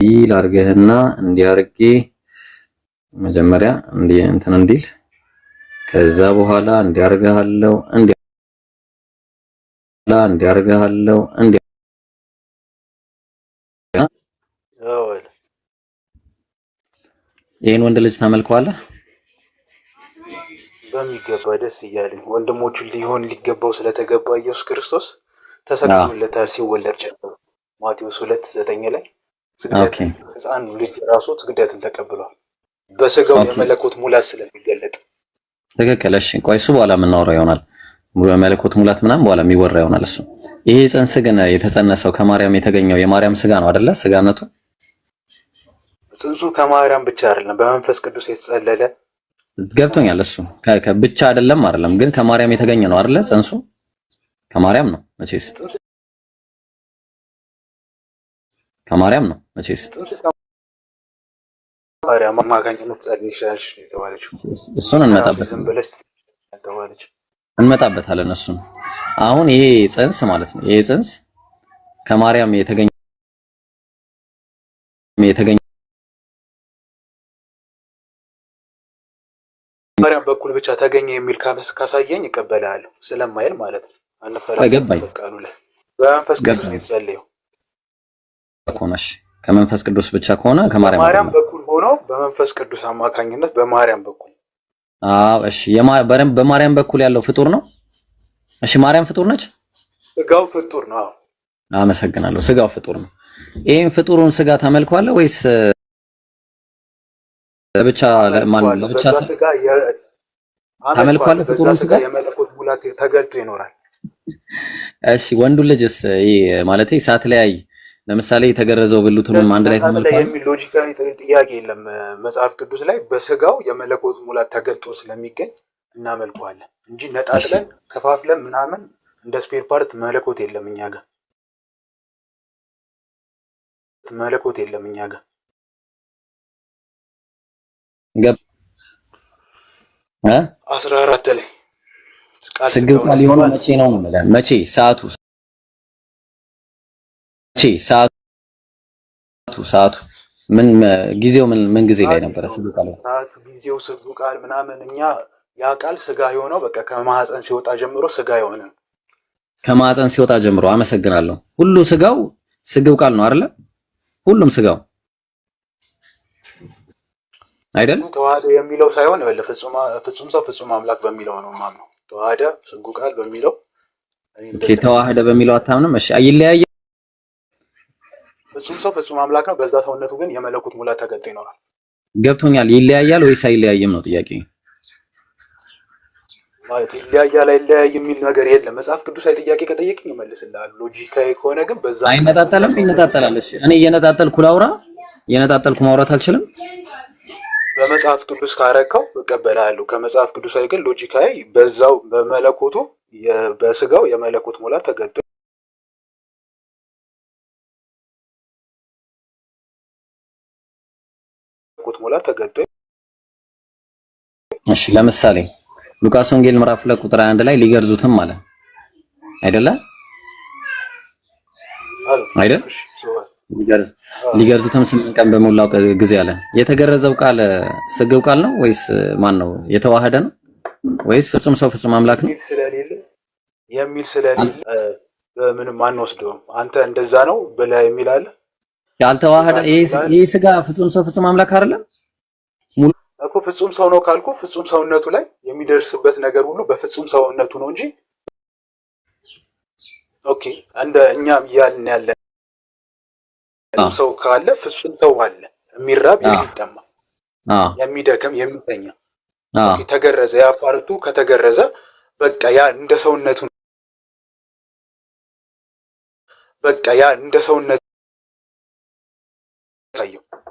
ላርገህና እንዲያርጌ መጀመሪያ እንትን እንዲል ከዛ በኋላ እንዲያርጋለው እንዲያርጋለው ይሄን ወንድ ልጅ ታመልከዋለህ? በሚገባ ደስ እያለኝ ወንድሞቹ ሊሆን ሊገባው ስለተገባ ኢየሱስ ክርስቶስ ተሰቅሎለታል ሲወለድ ጀምሮ ማቴዎስ 2:9 ላይ ሕፃን ልጅ ራሱ ስግደትን ተቀብሏል በስጋው የመለኮት ሙላት ስለሚገለጥ። ትክክል። እሺ ቆይ እሱ በኋላ የምናወራው ይሆናል። የመለኮት ሙላት ምናምን በኋላ የሚወራ ይሆናል እሱ። ይሄ ጽንስ ግን የተጸነሰው ከማርያም የተገኘው የማርያም ስጋ ነው አይደለ? ስጋነቱ ጽንሱ ከማርያም ብቻ አይደለም፣ በመንፈስ ቅዱስ የተጸለለ ገብቶኛል። እሱ ብቻ አይደለም ግን ከማርያም የተገኘ ነው አይደለ? ጽንሱ ከማርያም ነው መቼስ፣ ከማርያም ነው መቼስ። ማርያም አማካኝነት ጸንሻሽ የተባለችው እሱን እንመጣበታለን። እሱን አሁን ይሄ ጽንስ ማለት ነው። ይሄ ጽንስ ከማርያም የተገኘ ማርያም በኩል ብቻ ተገኘ የሚል ካሳየኝ እቀበላለሁ። ስለማይል ማለት ነው። አንፈራገባኝ ቃሉ ላይ በመንፈስ ቅዱስ ነው የተጸለየው ኮነሽ ከመንፈስ ቅዱስ ብቻ ከሆነ ከማርያም በኩል ሆኖ በመንፈስ ቅዱስ አማካኝነት በማርያም በኩል እሺ በማርያም በኩል ያለው ፍጡር ነው። እሺ ማርያም ፍጡር ነች። ስጋው ፍጡር ነው። አመሰግናለሁ። ስጋው ፍጡር ነው። ይሄን ፍጡሩን ስጋ ታመልከዋለህ ወይስ ብቻ ለብቻ ስጋ ታመልከዋለህ? ፍጡሩን ስጋ የመለኮት ሙላት ተገልጦ ይኖራል። እሺ ወንዱ ልጅስ ማለት ሳትለያይ ለምሳሌ የተገረዘው ብልቱንም አንድ ላይ ተመልከዋል የሚል ሎጂካሊ ጥያቄ የለም መጽሐፍ ቅዱስ ላይ። በስጋው የመለኮት ሙላት ተገልጦ ስለሚገኝ እናመልከዋለን እንጂ ነጣጥለን ከፋፍለን ምናምን እንደ ስፔር ፓርት መለኮት የለም እኛ ጋር። 14 ላይ ስግው ቃል የሆነው መቼ ነው ማለት መቼ ሰዓቱ ምን ጊዜው ምን ጊዜ ላይ ነበር? ስግው ቃል ሰዓቱ ጊዜው ስግው ቃል ምናምን እኛ ያ ቃል ስጋ የሆነው በቃ ከማህፀን ሲወጣ ጀምሮ ስጋ የሆነ ከማህፀን ሲወጣ ጀምሮ። አመሰግናለሁ። ሁሉ ስጋው ስግው ቃል ነው አይደለ? ሁሉም ስጋው አይደል? ተዋህደ የሚለው ሳይሆን ፍጹም ሰው ፍጹም አምላክ በሚለው ነው ማምነው። ተዋህደ ስግው ቃል በሚለው ተዋህደ በሚለው አታምንም? እሺ ይለያያል። ፍጹም ሰው ፍጹም አምላክ ነው። በዛ ሰውነቱ ግን የመለኮት ሙላት ተገልጦ ይኖራል። ገብቶኛል። ይለያያል ወይስ አይለያይም ነው ጥያቄ። ማለት ይለያያል አይለያይም የሚል ነገር የለም። መጽሐፍ ቅዱሳዊ ጥያቄ ከጠየቅኝ እመልስልሃለሁ። ሎጂካዊ ከሆነ ግን በዛ አይነጣጠልም። ይነጣጠላል። እሺ እኔ እየነጣጠልኩ ላውራ? እየነጣጠልኩ ማውራት አልችልም። በመጽሐፍ ቅዱስ ካረከው እቀበላለሁ። ከመጽሐፍ ቅዱሳዊ ግን ሎጂካዊ በዛው በመለኮቱ በስጋው የመለኮት ሙላት ተገልጦ ሙላት ተገልጦ እሺ ለምሳሌ ሉቃስ ወንጌል ምዕራፍ 2 ቁጥር 1 ላይ ሊገርዙትም አለ አይደለ? አይደል? ሊገርዙትም 8 ቀን በሞላው ጊዜ አለ። የተገረዘው ቃል ስግው ቃል ነው ወይስ ማን ነው? የተዋህደ ነው ወይስ ፍጹም ሰው ፍጹም አምላክ ነው? የሚል ስለሌለ በምንም አንወስደውም። አንተ እንደዛ ነው ብለህ የሚል አለ። ያልተዋህደ ይሄ ስጋ ፍጹም ሰው ፍጹም አምላክ አይደለም እኮ። ፍጹም ሰው ነው ካልኩ ፍጹም ሰውነቱ ላይ የሚደርስበት ነገር ሁሉ በፍጹም ሰውነቱ ነው እንጂ ኦኬ እንደ እኛም ያልን ያለ ሰው ካለ ፍጹም ሰው አለ። የሚራብ የሚጠማ የሚደክም የሚተኛ ተገረዘ። ያ ፓርቱ ከተገረዘ በቃ ያ እንደ ሰውነቱ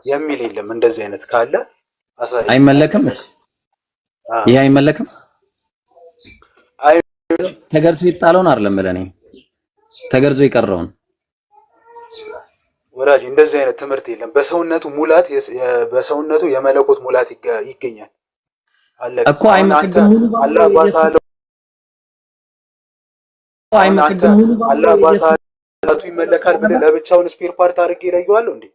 የሚል የለም። እንደዚህ አይነት ካለ አይመለክም። እሺ ይሄ አይመለክም። ተገርዞ ይጣለውን አይደለም ለኔ ተገርዞ ይቀረውን ወራጅ እንደዚህ አይነት ትምህርት የለም። በሰውነቱ ሙላት በሰውነቱ የመለኮት ሙላት ይገኛል አለ እኮ አይመለክም። ሙሉ አላህ ባታቱ ይመለካል ብለህ ለብቻውን ስፔር ፓርት አድርጌ ይለየዋለሁ እንዴ?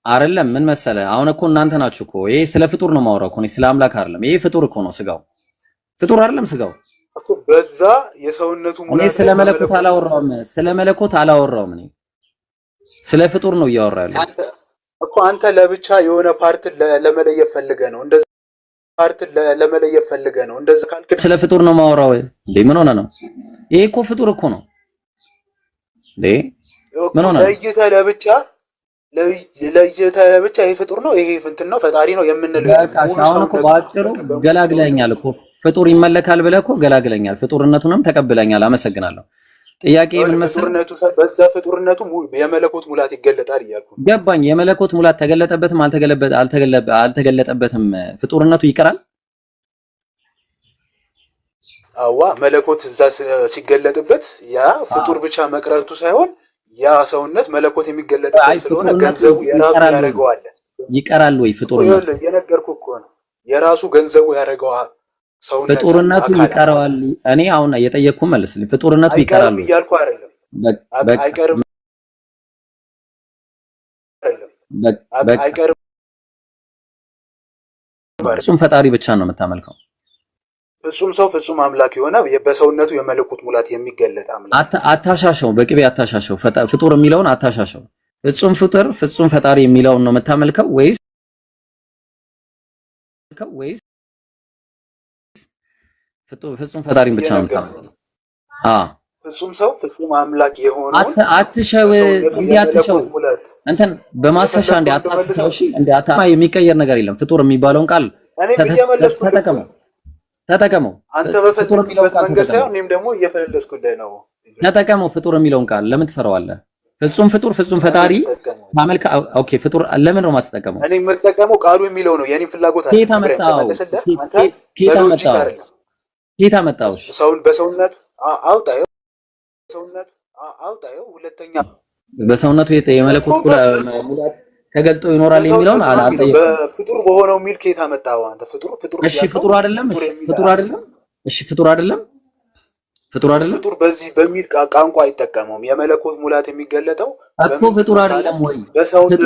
አይደለም ምን መሰለ አሁን እኮ እናንተ ናችሁ እኮ ይሄ ስለ ፍጡር ነው ማውራው እኮ ስለ አምላክ አይደለም። ይሄ ፍጡር እኮ ነው ስጋው ፍጡር አይደለም ስጋው እኮ በዛ የሰውነቱ ሙላት እኔ ስለ መለኮት አላወራውም እኔ ስለ ፍጡር ነው እያወራ ያለው እኮ አንተ ለብቻ የሆነ ፓርት ለመለየት ፈልገህ ነው እንደዛ ፓርት ለመለየት ፈልገህ ነው እንደዛ ካልክ ስለ ፍጡር ነው ማውራው እንዴ ምን ሆነ ነው ይሄ እኮ ፍጡር እኮ ነው እንዴ ምን ሆነ ለይታ ለብቻ ይሄ ፍጡር ነው ይሄ እንትን ነው ፈጣሪ ነው የምንለው በቃ አሁን እኮ ባጭሩ ገላግለኛል እኮ ፍጡር ይመለካል ብለህ እኮ ገላግለኛል ፍጡርነቱንም ተቀብለኛል አመሰግናለሁ ጥያቄ ምን መሰለህ በዛ ፍጡርነቱ የመለኮት ሙላት ይገለጣል እያልኩ ገባኝ የመለኮት ሙላት ተገለጠበትም አልተገለጠበትም ፍጡርነቱ ይቀራል አዋ መለኮት እዛ ሲገለጥበት ያ ፍጡር ብቻ መቅረቱ ሳይሆን ያ ሰውነት መለኮት የሚገለጥበት ስለሆነ ገንዘቡ የራሱ ያደርገዋል ይቀራል ወይ ፍጡርነቱ የነገርኩህ እኮ ነው የራሱ ገንዘቡ ያደርገዋል ሰውነት ፍጡርነቱ ይቀራል እኔ አሁን የጠየቅኩህ መልስልኝ ፍጡርነቱ ይቀራል እያልኩ አይደለም አይቀርም አይቀርም ፍጹም ፈጣሪ ብቻ ነው የምታመልከው ፍጹም ሰው ፍጹም አምላክ የሆነ በሰውነቱ የመለኮት ሙላት የሚገለጥ አምላክ አታሻሸው በቅቤ አታሻሸው ፍጡር የሚለውን አታሻሸው ፍጹም ፍጡር ፍጹም ፈጣሪ የሚለውን ነው የምታመልከው ወይስ ፍጹም ፈጣሪ ብቻ ነው የምታመልከው ፍጹም ሰው ፍጹም አምላክ የሆነው አትሸው እንዲያትሸው እንትን በማሰሻ እንደ አታስሰው እሺ እንደ አታ የሚቀየር ነገር የለም ፍጡር የሚባለውን ቃል ተጠቀመው አንተ በፍጡር የሚለውን ቃል ተጠቀመው እኔም ደግሞ እየፈለስኩልህ ነው ተጠቀመው ፍጡር የሚለውን ቃል ለምን ትፈራዋለህ ፍጹም ፍጡር ፍጹም ፈጣሪ ማመልካ ኦኬ ፍጡር ለምን ነው የማትጠቀመው እኔ የምጠቀመው ቃሉ የሚለው ነው የኔ ፍላጎት አይደለም ጌታ መጣው ሰውን በሰውነት አውጣው ሁለተኛ በሰውነቱ የመለኮት ሙላት ተገልጦ ይኖራል የሚለውን አላጠየቅም በፍጡር በሆነው ሚል ጌታ መጣው አንተ ፍጡር እሺ ፍጡር አይደለም እሺ ፍጡር አይደለም ፍጡር በዚህ በሚል ቋንቋ አይጠቀመውም የመለኮት ሙላት የሚገለጠው እኮ ፍጡር አይደለም ወይ ሰውነት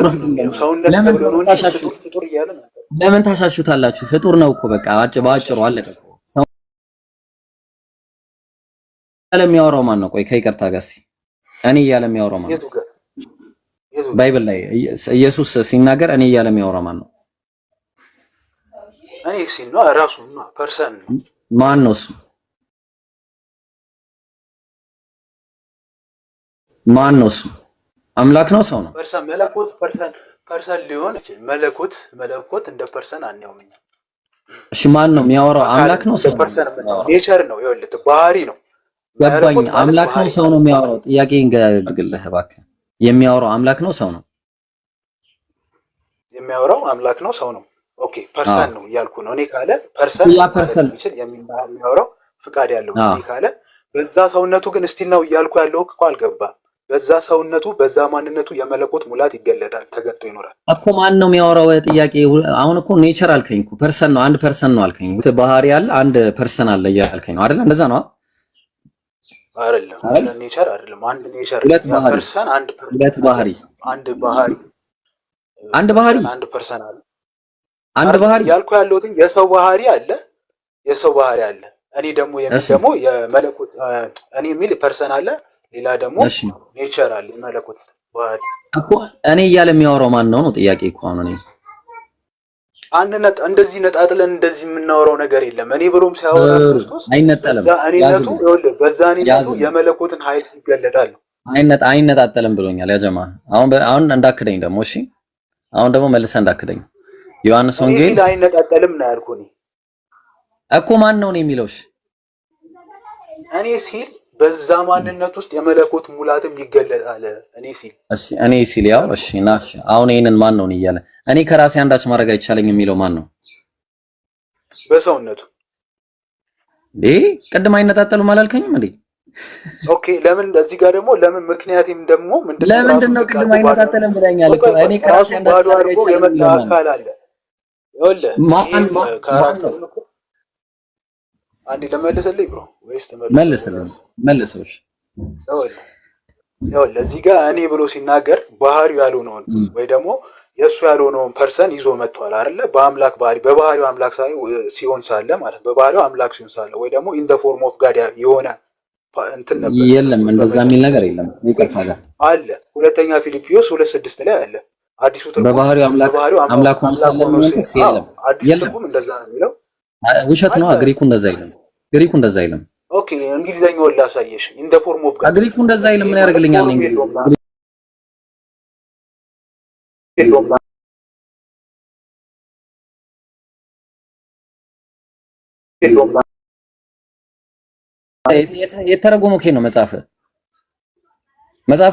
ተብሎ ነው እንጂ ፍጡር እያለ ነው ለምን ታሻሹታላችሁ ፍጡር ነው እኮ በቃ ባጭሩ አለቀ ያለ የሚያወራው ማን ነው ቆይ ከይቅርታ ጋር እስኪ እኔ እያለ የሚያወራው ማን ነው ባይብል ላይ ኢየሱስ ሲናገር እኔ እያለ የሚያወራው ማን ነው እኔ ሲል ነው ራሱ ነው ፐርሰን ማን ነው እሱ ማን ነው እሱ አምላክ ነው ሰው ነው ፐርሰን መለኮት ፐርሰን ሊሆን ይችላል መለኮት እንደ ፐርሰን አንያውም እሺ ማን ነው የሚያወራው አምላክ ነው ሰው ፐርሰን ኔቸር ነው ይኸውልህ ባህሪ ነው ገባኝ አምላክ ነው ሰው ነው የሚያወራው ጥያቄን ገግልህ እባክህ የሚያወራው አምላክ ነው ሰው ነው የሚያወራው አምላክ ነው ሰው ነው ኦኬ ፐርሰን ነው እያልኩ ነው እኔ ካለ ፐርሰን ያ ፐርሰን የሚያወራው ፍቃድ ያለው እኔ ካለ በዛ ሰውነቱ ግን እስቲል ነው እያልኩ ያለው እኮ አልገባም በዛ ሰውነቱ በዛ ማንነቱ የመለኮት ሙላት ይገለጣል ተገልጦ ይኖራል እኮ ማን ነው የሚያወራው ጥያቄ አሁን እኮ ኔቸር አልከኝ እኮ ፐርሰን ነው አንድ ፐርሰን ነው አልከኝ ባህሪ ያለ አንድ ፐርሰን አለ እያልከኝ ነው አይደል እንደዛ ነው አይደለም ኔቸር አይደለም አንድ ኔቸር ፐርሰን ሁለት ባህሪ አንድ ፐርሰን አለ አንድ ባህሪ ያልኩ ያለሁት የሰው ባህሪ አለ እኔ ደግሞ የመለኮት እኔ የሚል ፐርሰን አለ ሌላ ደግሞ ኔቸር አለ የመለኮት ባህሪ እኮ እኔ እያለ የሚያወራው ማን ነው ጥያቄ እኮ ነው እኔ እንደዚህ ነጣጥለን እንደዚህ የምናወራው ነገር የለም እኔ ብሎም ሲያወራ ክርስቶስ አይነጠልም በዛ እኔነቱ የመለኮትን ኃይል ይገለጣል አይነጣጠልም ብሎኛል ያ ጀማ አሁን እንዳክደኝ ደግሞ እሺ አሁን ደግሞ መልሰህ እንዳክደኝ ዮሐንስ ወንጌል ሲል አይነጣጠልም ነው ያልኩኝ እኮ ማን ነው የሚለው እኔ ሲል በዛ ማንነት ውስጥ የመለኮት ሙላትም ይገለጣል እኔ ሲል ያው እሺ ናሽ አሁን ይሄንን ማን ነው እያለ እኔ ከራሴ አንዳች ማድረግ አይቻለኝ የሚለው ማን ነው በሰውነቱ ቅድም አይነጣጠሉም አላልከኝም እንዴ ኦኬ ለምን እዚህ ጋር ደግሞ ለምን ምክንያቱም ደግሞ ለምንድነው ቅድም አይነጣጠልም ብለኛል እኮ እኔ ከራሴ አንዳች ማድረግ የመጣ አካል አለ ይኸውልህ ማን ካራክተር አንዴ ለመለሰልኝ ብሮ ወይስ መልሰልኝ ይኸውልህ እዚህ ጋር እኔ ብሎ ሲናገር ባህሪው ያልሆነውን ወይ ደግሞ የእሱ ያልሆነውን ፐርሰን ይዞ መጥቷል አይደለ? በአምላክ ባህሪ በባህሪው አምላክ ሲሆን ሳለ ማለት በባህሪው አምላክ ሲሆን ሳለ ወይ ደግሞ ኢን ዘ ፎርም ኦፍ ጋድ የሆነ እንትን ነበር። የለም እንደዛ የሚል ነገር የለም። ይቅርታ ጋር አለ። ሁለተኛ ፊልጵስዩስ 2:6 ላይ አለ። አዲሱ ትርጉም በባህሪው አምላክ ሆኖ ሳለ የሚመጣ የለም። አዲሱ ትርጉም እንደዛ ነው የሚለው። ውሸት ነው። ግሪኩ እንደዛ አይልም። ግሪኩ እንደዛ አይልም። ኦኬ እንግሊዘኛውን ላሳየሽ። ኢን ዘ ፎርም ኦፍ ጋድ ግሪኩ እንደዛ አይልም። ምን ያደርግልኛል? እንግሊዝ የተረጎመው ከየት ነው? መጽሐፍ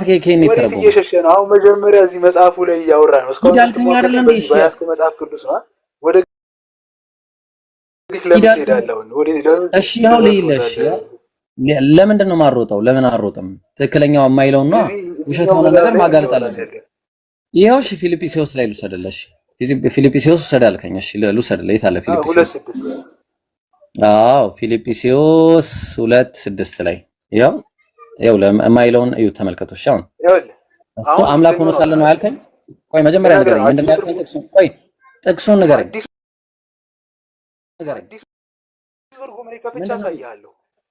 ከየት ነው የተረጎመው? እየሸሸ ነው። አሁን መጀመሪያ እዚህ መጽሐፉ ላይ እያወራ ነው። እስካሁን አይደለም ባያስከ መጽሐፍ ቅዱስ ነው። ወደ ግሪክ ለምን ትሄዳለህ? እሺ ያው ለይለሽ ለምንድን ነው የማሮጠው? ለምን አሮጥም? ትክክለኛው የማይለውን ነው ውሸት ሆነ ነገር ማጋለጥ አለብን። ይሄው እሺ ፊልጵስዩስ ላይ ልውሰድልሽ። ፊልጵስዩስ ወሰዳልከኝ። እሺ ልውሰድልህ። የት አለ ፊልጵስዩስ? አዎ ፊልጵስዩስ 2:6 ላይ ያው የማይለውን እዩ ተመልከቱ። እሺ አሁን እሱ አምላክ ሆኖ ሳለ ነው ያልከኝ። ቆይ መጀመሪያ ንገረኝ፣ ምንድን ነው ያልከኝ? ጥቅሱን ንገረኝ።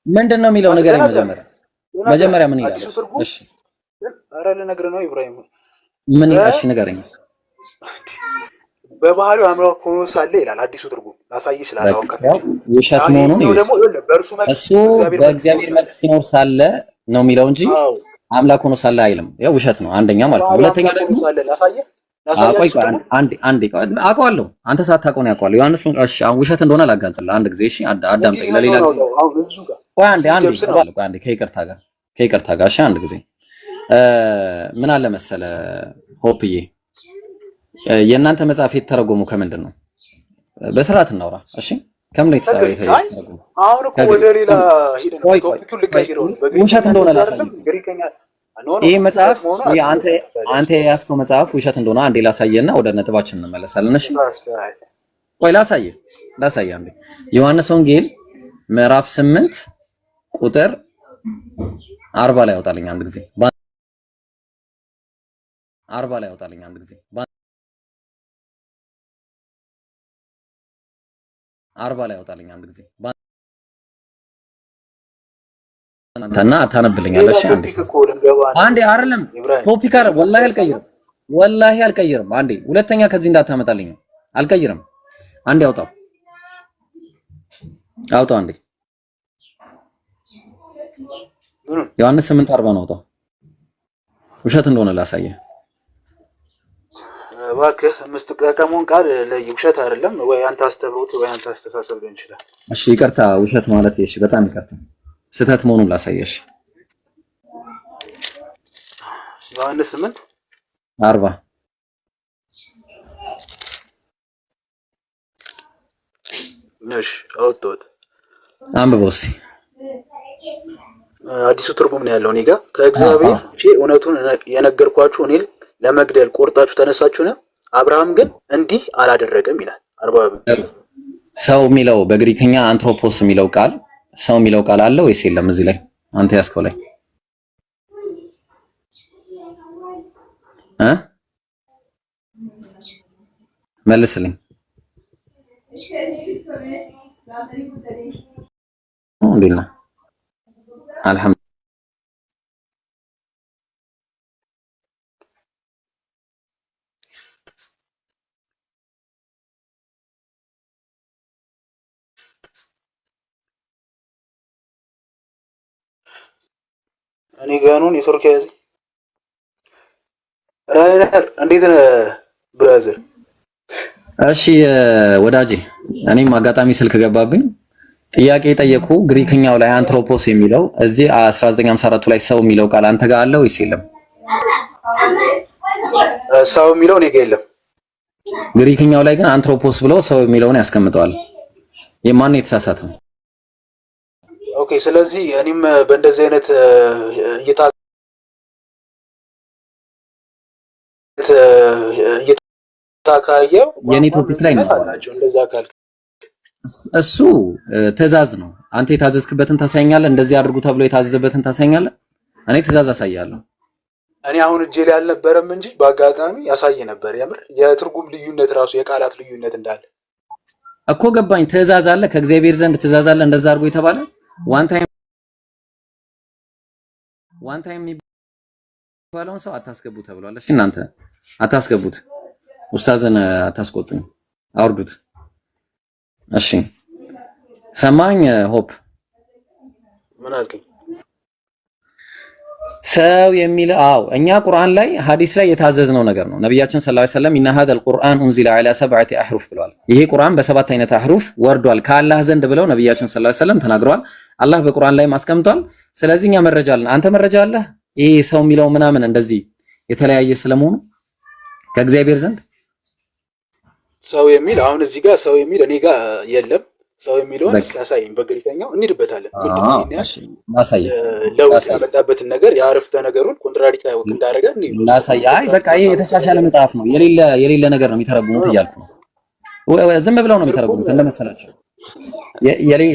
ምንድን ነው የሚለው ንገረኝ። መጀመሪያ ምን ይላል? እሺ ኧረ ልነግርህ ነው ኢብራሂም። ምን ይላል? እሺ ንገረኝ። በባህሪው አምላክ ሆኖ ሳለ ይላል አዲሱ ትርጉም። ላሳይ ይችላል። አሁን ከፈች ውሸት መሆኑን እሱ በእግዚአብሔር መልክ ሲኖር ሳለ ነው የሚለው እንጂ አምላክ ሆኖ ሳለ አይልም። ያው ውሸት ነው አንደኛ ማለት ነው። ሁለተኛ ደግሞ ቆይ አንዴ አውቀዋለሁ። አንተ ሳታውቀው ነው ያውቀዋለሁ። ዮሐንስ እሺ አሁን ውሸት እንደሆነ ላጋልጥልህ አንድ ጊዜ። እሺ አዳምጠኝ። ለሌላ ጊዜ ቆይ አንዴ ከይቅርታ ጋር እሺ አንድ ጊዜ ምን አለ መሰለ ሆፕዬ፣ የእናንተ መጽሐፍ የተረጎመው ከምንድን ነው? በስርዓት እናውራ እሺ። ከምን የተረጎመው? አሁን እኮ ወደ ሌላ ሄደን ቶፒኩን ልቀይረው ውሸት እንደሆነ ላሳይ። ይሄ መጽሐፍ አንተ የያዝከው መጽሐፍ ውሸት እንደሆነ አንዴ ላሳየና ወደ ነጥባችን እንመለሳለን። እሺ ቆይ ላሳየ አንዴ። ዮሐንስ ወንጌል ምዕራፍ 8 ቁጥር 40 ላይ ያወጣልኝ አንድ ጊዜ። 40 ላይ ያወጣልኝ አንድ ጊዜ። 40 ላይ ያወጣልኝ አንድ ጊዜ። አንተና አታነብልኛለሽ። አንዴ አይደለም ቶፒክ አይደል? ወላሂ አልቀይርም። አንዴ ሁለተኛ ከዚህ እንዳታመጣልኝ። አልቀይርም። አንዴ አውጣው አንዴ። ዮሐንስ 8:40 ነው። አውጣው። ውሸት እንደሆነ ላሳየ። እባክህ የምትጠቀመውን ቃል ውሸት አይደለም ወይ አንተ አስተብሮት ወይ አንተ አስተሳሰብ ሊሆን ይችላል። እሺ ይቅርታ፣ ውሸት ማለት እሺ፣ በጣም ይቅርታ፣ ስህተት መሆኑን ላሳየሽ። ዮሐንስ 8:40 ነሽ አውጥቶት አንብበው እስኪ። አዲሱ ትርጉም ነው ያለው እኔ ጋር። ከእግዚአብሔር እውነቱን የነገርኳችሁ እኔን ለመግደል ቆርጣችሁ ተነሳችሁ ነው። አብርሃም ግን እንዲህ አላደረገም ይላል። 40 ሰው የሚለው በግሪክኛ አንትሮፖስ የሚለው ቃል ሰው የሚለው ቃል አለ ወይስ የለም? እዚህ ላይ አንተ ያስከው ላይ መልስልኝ። እንዴት ነህ? አልሐምዱሊላህ። እኔ ጋር ነው ኔትወርክ ያዘ። ራይነር እንዴት ነህ ብራዘር? እሺ ወዳጄ፣ እኔም አጋጣሚ ስልክ ገባብኝ። ጥያቄ ጠየቁ። ግሪክኛው ላይ አንትሮፖስ የሚለው እዚህ 1954 ላይ ሰው የሚለው ቃል አንተ ጋር አለ ወይስ የለም? ሰው የሚለው እኔ ጋር የለም። ግሪክኛው ላይ ግን አንትሮፖስ ብሎ ሰው የሚለውን ያስቀምጠዋል። የማን የተሳሳተው? ኦኬ፣ ስለዚህ እኔም በእንደዚህ አይነት እይታ ካየው የኔ ቶፒክ ላይ ነው እንደዛ ካል እሱ ትእዛዝ ነው። አንተ የታዘዝክበትን ታሳየኛለህ። እንደዚህ አድርጉ ተብሎ የታዘዘበትን ታሳየኛለህ። እኔ ትእዛዝ አሳያለሁ። እኔ አሁን እጄ ላይ አልነበረም እንጂ በአጋጣሚ ያሳይ ነበር። የምር የትርጉም ልዩነት ራሱ የቃላት ልዩነት እንዳለ እኮ ገባኝ። ትእዛዝ አለ ከእግዚአብሔር ዘንድ ትእዛዝ አለ እንደዛ አድርጎ የተባለ ዋን ታይም የሚባለውን ሰው አታስገቡ ተብሏል። እሺ እናንተ አታስገቡት፣ ኡስታዝን አታስቆጡኝ፣ አውርዱት። እሺ ሰማኝ ሆፕ ምን አልከኝ? ሰው የሚል እኛ ቁርአን ላይ ሐዲስ ላይ የታዘዝነው ነገር ነው። ነብያችን ሰለላሁ ዐለይሂ ወሰለም ኢነ ሀዘል ቁርአን ኡንዚለ ዐላ ሰብዐቲ አህሩፍ ብለዋል። ይሄ ቁርአን በሰባት አይነት አህሩፍ ወርዷል ከአላህ ዘንድ ብለው ነብያችን ሰለላሁ ዐለይሂ ወሰለም ተናግረዋል። አላህ በቁርአን ላይ ማስቀምጧል። ስለዚህ እኛ መረጃ አለን። አንተ መረጃ አለህ? ይሄ ሰው የሚለው ምናምን እንደዚህ የተለያየ ስለመሆኑ ከእግዚአብሔር ዘንድ ሰው የሚል አሁን እዚህ ጋር ሰው የሚል እኔ ጋር የለም። ሰው የሚለውን ሲያሳየኝ በግሪከኛው እንሂድበታለን። ማሳየ ለውጥ ያመጣበትን ነገር የአረፍተ ነገሩን ኮንትራዲክት አይወክ እንዳደረገ ላሳየ። አይ በቃ ይሄ የተሻሻለ መጽሐፍ ነው። የሌለ ነገር ነው የሚተረጉሙት እያልኩ ነው። ዝም ብለው ነው የሚተረጉሙት እንደመሰላቸው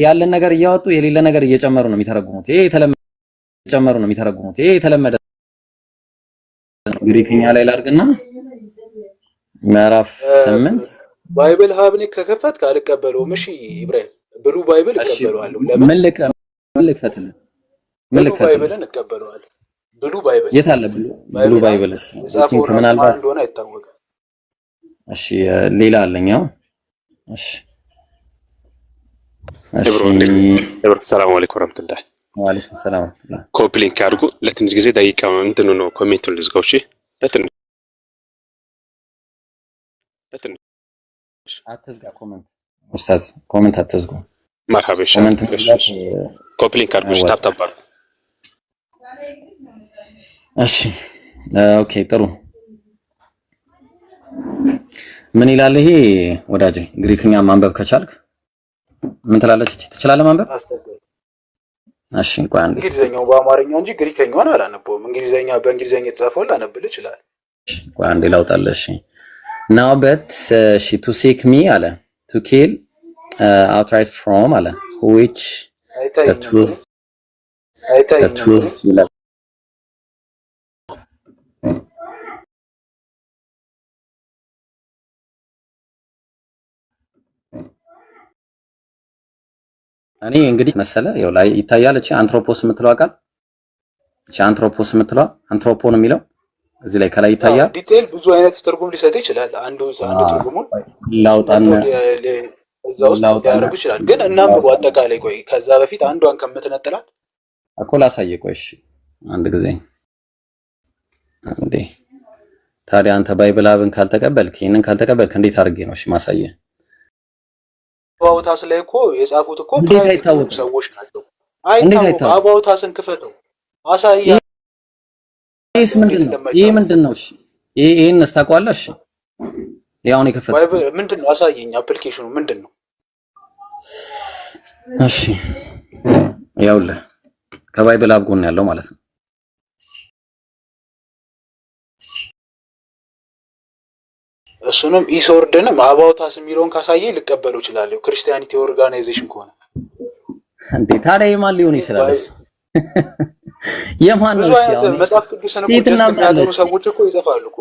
ያለን ነገር እያወጡ የሌለ ነገር እየጨመሩ ነው የሚተረጉሙት። ይሄ የተለመደ ግሪክኛ ላይ ላድርግና ምዕራፍ 8 ባይብል ሀብኔ ከከፈት ካልቀበለውም እሺ ኢብራሂም ብሉ ባይብል እቀበለዋለሁ። ለምን ምን ልክፈትልህ? ባይብልን እቀበለዋለሁ። ብሉ ባይብል የት አለ? ብሉ ባይብል ምናልባት እንደሆነ አይታወቅም። እሺ ሌላ አለኛው። እሺ ሰላም አለይኩም ወራህመቱላህ። ወአለይኩም ሰላም ወራህመቱላህ። ኮፒ ሊንክ አድርጉ። ለትንሽ ጊዜ ደቂቃ እንትኑ ነው ኮሜንቱን ልዝጋው። እሺ ለትንሽ አትዝጋ ኮሜንት ኡስታዝ፣ ኮሜንት አትዝጉ። መርሐባ እሺ፣ ኮፒ ሊንክ አድርጉ። ታፕ ታፕ አድርጉ። እሺ ኦኬ ጥሩ። ምን ይላል ይሄ ወዳጄ? ግሪክኛ ማንበብ ከቻልክ ምን ትላለች? ትችላለህ ማንበብ? እሺ እንኳን አንዴ እንግሊዘኛው በአማርኛ እንጂ ግሪከኛውን አላነበውም። በእንግሊዘኛ የተጻፈውን ላነብል ይችላል። እንኳን አንዴ ላውጣለህ። እሺ now but she to seek me አለ to kill outright from አለ which the truth ይላል። እኔ እንግዲህ መሰለ ይኸው ላይ ይታያል። እቺ አንትሮፖስ የምትለው ቃል እቺ አንትሮፖስ የምትለው አንትሮፖ ነው የሚለው እዚህ ላይ ከላይ ይታያል። ዲቴል ብዙ አይነት ትርጉም ሊሰጥ ይችላል። አንዱ ትርጉሙን ላውጣና እዛው ውስጥ ያደርጉ ይችላል። ግን እናንተ አጠቃላይ ቆይ ከዛ በፊት አንዷን ከምትነጥላት እኮ ላሳየ። ቆይ እሺ አንድ ጊዜ እንዴ ታዲያ አንተ ባይብል ሀብን ካልተቀበልክ ይሄንን ካልተቀበልክ እንዴት አድርጌ ነው እሺ ማሳየ? አባውታስ ላይ እኮ የጻፉት እኮ ፕራይቬት ሰዎች ናቸው። አይታወቁ አባውታስን ክፈተው አሳያ። ይሄ ምንድነው? እሺ ይሄን እስታውቀዋለህ? እሺ ያው ነው የከፈተው። ባይብል ምንድነው? አሳየኝ። አፕሊኬሽኑ ምንድነው? እሺ ያውልህ ከባይብል ሀብ ጎን ያለው ማለት ነው። እሱንም ኢስወርድንም አባውታስ የሚለውን ካሳየኝ ልቀበለው እችላለሁ። ክርስቲያኒቲ ኦርጋናይዜሽን ከሆነ እንዴ ታዲያ የማን ሊሆን ይችላል? የማን ነው? እሺ መጽሐፍ ቅዱስን እኮ ጀስት የሚያጠኑ ሰዎች እኮ ይጽፋሉ እኮ።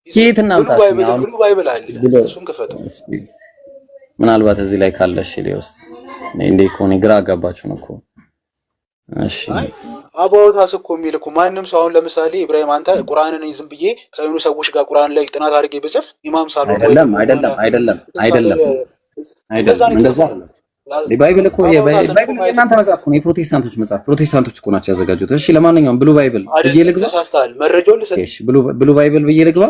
ኬት እናምጣት ነው? ብሉ ባይብል አለ። እሱን ክፈተው። ምናልባት እዚህ ላይ ካለ እሺ ሊወስድ እንዴ ኮኔ ግራ አጋባችሁ ነው እኮ። እሺ አባውታስ እኮ የሚል እኮ ማንም ሰው አሁን ለምሳሌ ኢብራሂም አንተ ቁርአንን ዝም ብዬ ከሆኑ ሰዎች ጋር ቁርአን ላይ ጥናት አድርጌ ብጽፍ ኢማም ሳልሆን አይደለም እንደዛ ባይብል እኮ ባይብል የእናንተ መጽሐፍ ነው፣ የፕሮቴስታንቶች መጽሐፍ። ፕሮቴስታንቶች እኮ ናቸው ያዘጋጁት። እሺ ለማንኛውም ብሉ ባይብል ብዬ ልግባ። ተሳስተሃል። መረጃውን ልሰጥ። እሺ ብሉ ባይብል ብዬ ልግባ።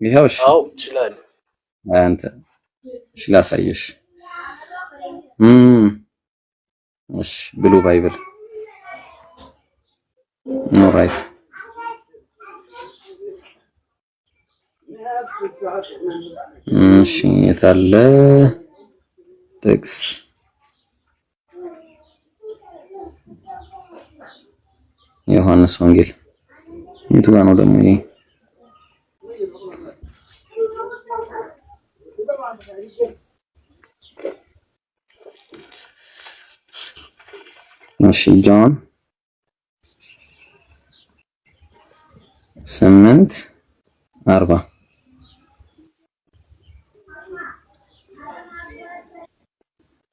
ይሄው እሺ አዎ ይችላል። አንተ እሺ ላሳየሽ። እሺ ብሉ ባይብል ኦልራይት። እሺ የታለ ጥቅስ? ዮሐንስ ወንጌል የቱ ጋር ነው ደግሞ ይሄ? እሺ ጆን 8:40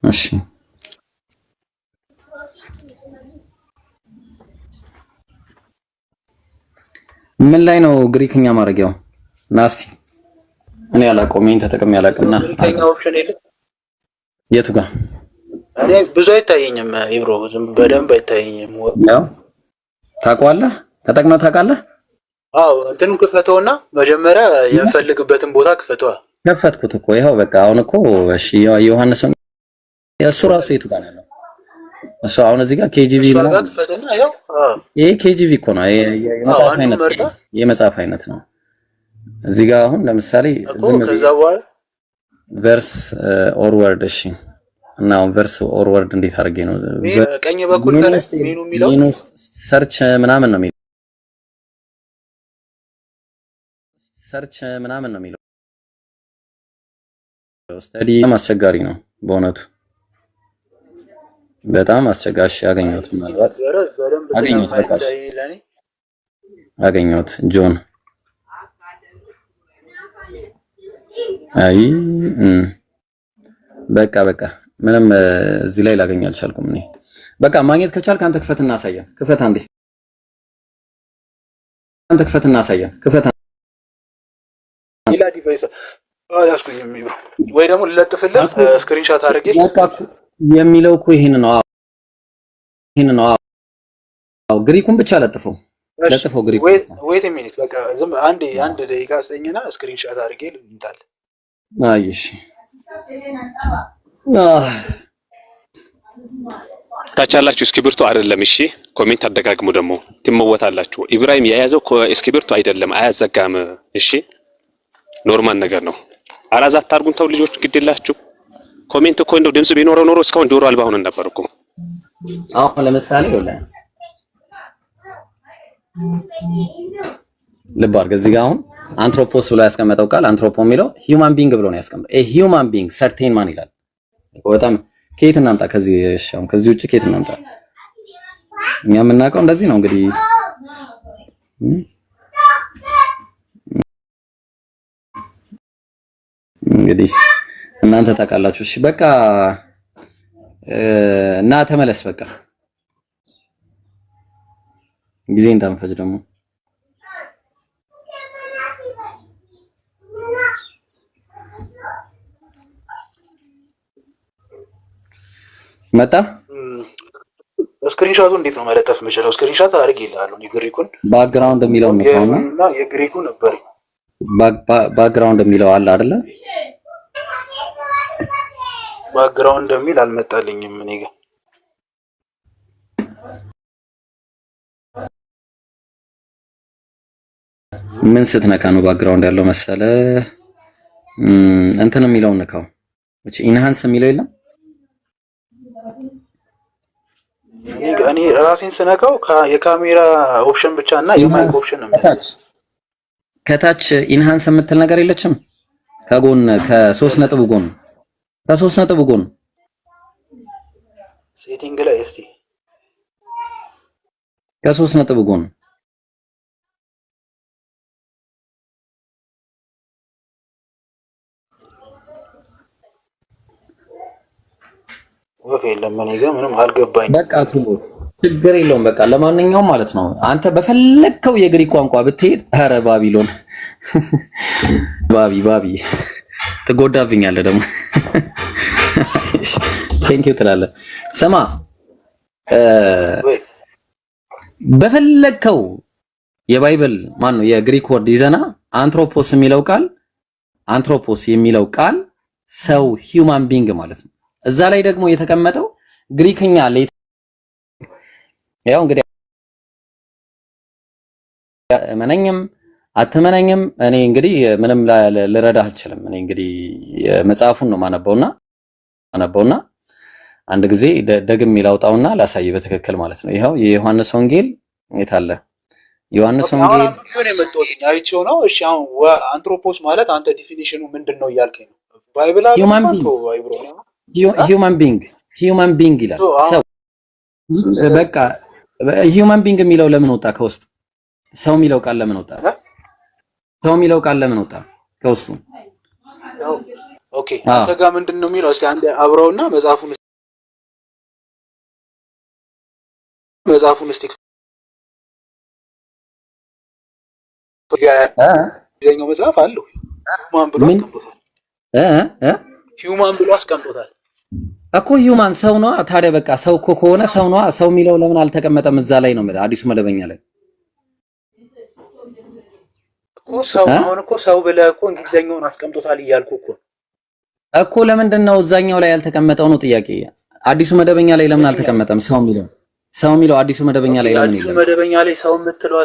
እሺ ምን ላይ ነው ግሪክኛ ማድረጊያው? ናስቲ እኔ አላውቀውም። ይሄን ተጠቅሜ አላውቅምና ግሪክኛ ኦፕሽን የለም። የቱ ጋር? እኔ ብዙ አይታየኝም ኢብሮ፣ ዝም በደንብ አይታየኝም። ያው ታውቀዋለህ? ተጠቅመህ ታውቃለህ? አዎ እንትኑን ክፈተውና መጀመሪያ የምፈልግበትን ቦታ ክፈተዋ። ከፈትኩት እኮ ይኸው በቃ አሁን እኮ እሺ ዮሐንስ እሱ ራሱ የቱ ጋር ነው? እሱ አሁን እዚህ ጋር ኬጂቪ ነው። ይሄ ኬጂቪ እኮ ነው። የመጽሐፍ አይነት ነው። እዚህ ጋር አሁን ለምሳሌ ዝም ብዬ ቨርስ ኦር ወርድ እሺ። እና አሁን ቨርስ ኦር ወርድ እንዴት አድርጌ ነው? ቀኝ በኩል ከላይ ሜኑ የሚለው ሰርች ምናምን ነው የሚለው። ሰርች ምናምን ነው የሚለው። ስተዲ አስቸጋሪ ነው በእውነቱ በጣም አስቸጋሪ። ያገኘሁት ምናልባት አገኘሁት ጆን አይ በቃ ምንም እዚህ ላይ ላገኝ አልቻልኩም። እኔ በቃ ማግኘት ከቻልክ አንተ ክፈትና አሳየን። ክፈት አንዴ አንተ ክፈትና አሳየን። ክፈት ሌላ ዲቫይስ አያስኩኝም ወይ ደግሞ ልለጥፍልህ ስክሪንሾት አድርጌ የሚለው እኮ ይሄን ነው። አዎ ግሪኩን ብቻ ለጥፈው ግሪኩ ዌት ሚኒት በቃ ዝም አንድ ደቂቃ ስጠኝና ስክሪንሾት አድርጌ ልምጣል። አይሽ ታቻላችሁ እስክሪብቶ አይደለም። እሺ ኮሜንት አደጋግሙ ደግሞ ትመወታላችሁ። ኢብራሂም የያዘው እስክሪብቶ አይደለም፣ አያዘጋም። እሺ ኖርማል ነገር ነው። አላዛት ታርጉን ተው ልጆች ግድላችሁ። ኮሜንት እኮ እንደው ድምጽ ቢኖረው ኖሮ እስካሁን ጆሮ አልባ ሆነን ነበር እኮ። አሁን ለምሳሌ ይኸውልህ ልብ አድርግ እዚህ ጋር አሁን አንትሮፖስ ብሎ ያስቀመጠው ቃል አንትሮፖ የሚለው ሂውማን ቢንግ ብሎ ነው ያስቀመጠው። ሂውማን ቢንግ ሰርቴን ማን ይላል? በጣም ከየት እናምጣ? ከዚህ ውጭ ከየት እናምጣ? እኛ የምናውቀው እንደዚህ ነው እንግዲህ እናንተ ታውቃላችሁ። እሺ በቃ እና ተመለስ በቃ ጊዜ እንዳንፈጅ ደግሞ መጣ። ስክሪንሾቱ እንዴት ነው መለጠፍ የምችለው? ስክሪንሾት አድርግ ይላል። የግሪኩን ባክግራውንድ የሚለው ነው እና የግሪኩ ነበር ባክግራውንድ የሚለው አለ አይደለ? ባክግራውንድ የሚል አልመጣልኝም እኔ ጋር። ምን ስትነካ ነው ባክግራውንድ ያለው መሰለ? እንትን የሚለው ነካው። እቺ ኢንሃንስ የሚለው የለም። እኔ ራሴን ስነካው የካሜራ ኦፕሽን ብቻ እና የማይክ ኦፕሽን ነው። ከታች ኢንሃንስ የምትል ነገር የለችም? ከጎን ከ3 ነጥብ ጎን ሴቲንግ ላይ እስቲ ከ3 ነጥብ ጎን ወፍ የለም። እኔ ጋር ምንም አልገባኝ። በቃ ችግር የለውም። በቃ ለማንኛውም ማለት ነው አንተ በፈለግከው የግሪክ ቋንቋ ብትሄድ፣ ኧረ ባቢሎን ባቢ ትጎዳብኛለህ ደግሞ ቴንኪው ትላለህ። ስማ በፈለግከው የባይብል ማን ነው የግሪክ ወርድ ይዘና አንትሮፖስ የሚለው ቃል ሰው ሂውማን ቢንግ ማለት ነው። እዛ ላይ ደግሞ የተቀመጠው ግሪክኛ ላይ ያው እንግዲህ መነኝም አትመነኝም እኔ እንግዲህ ምንም ልረዳህ አልችልም። እኔ እንግዲህ መጽሐፉን ነው ማነበውና አንድ ጊዜ ደግም ይላውጣውና ላሳይ በትክክል ማለት ነው። ይሄው የዮሐንስ ወንጌል የት አለ? ዮሐንስ ወንጌል ምን የመጣሁኝ አይቼው ነው። እሺ አሁን አንትሮፖስ ማለት አንተ ዲፊኒሽኑ ምንድነው እያልከኝ ነው? ባይብል አለ ሂውማን ቢንግ ይላል። ሰው በቃ ሂውማን ቢንግ የሚለው ለምን ወጣ ከውስጥ? ሰው የሚለው ቃል ለምን ወጣ? ሰው የሚለው ቃል ለምን ወጣ ከውስጡ? ኦኬ አንተ ጋር ምንድነው የሚለው? እስኪ አንዴ አብረውና መጽሐፉን እስቲ ጊዜኛው መጽሐፍ አለው ሂውማን ብሎ አስቀምጦታል። ሂውማን ብሎ አስቀምጦታል እኮ ሂውማን ሰው ነው ታዲያ። በቃ ሰው እኮ ከሆነ ሰው ነው። ሰው የሚለው ለምን አልተቀመጠም እዛ ላይ ነው ማለት አዲሱ መደበኛ ላይ እኮ ሰው አሁን እኮ ሰው ብለህ እኮ እንግሊዘኛውን አስቀምጦታል እያልኩ እኮ ለምንድን ነው እዛኛው ላይ ያልተቀመጠው ነው ጥያቄ። አዲሱ መደበኛ ላይ ለምን አልተቀመጠም? ሰው የሚለው አዲሱ መደበኛ ላይ ለምን አዲሱ መደበኛ ላይ ሰው የምትለው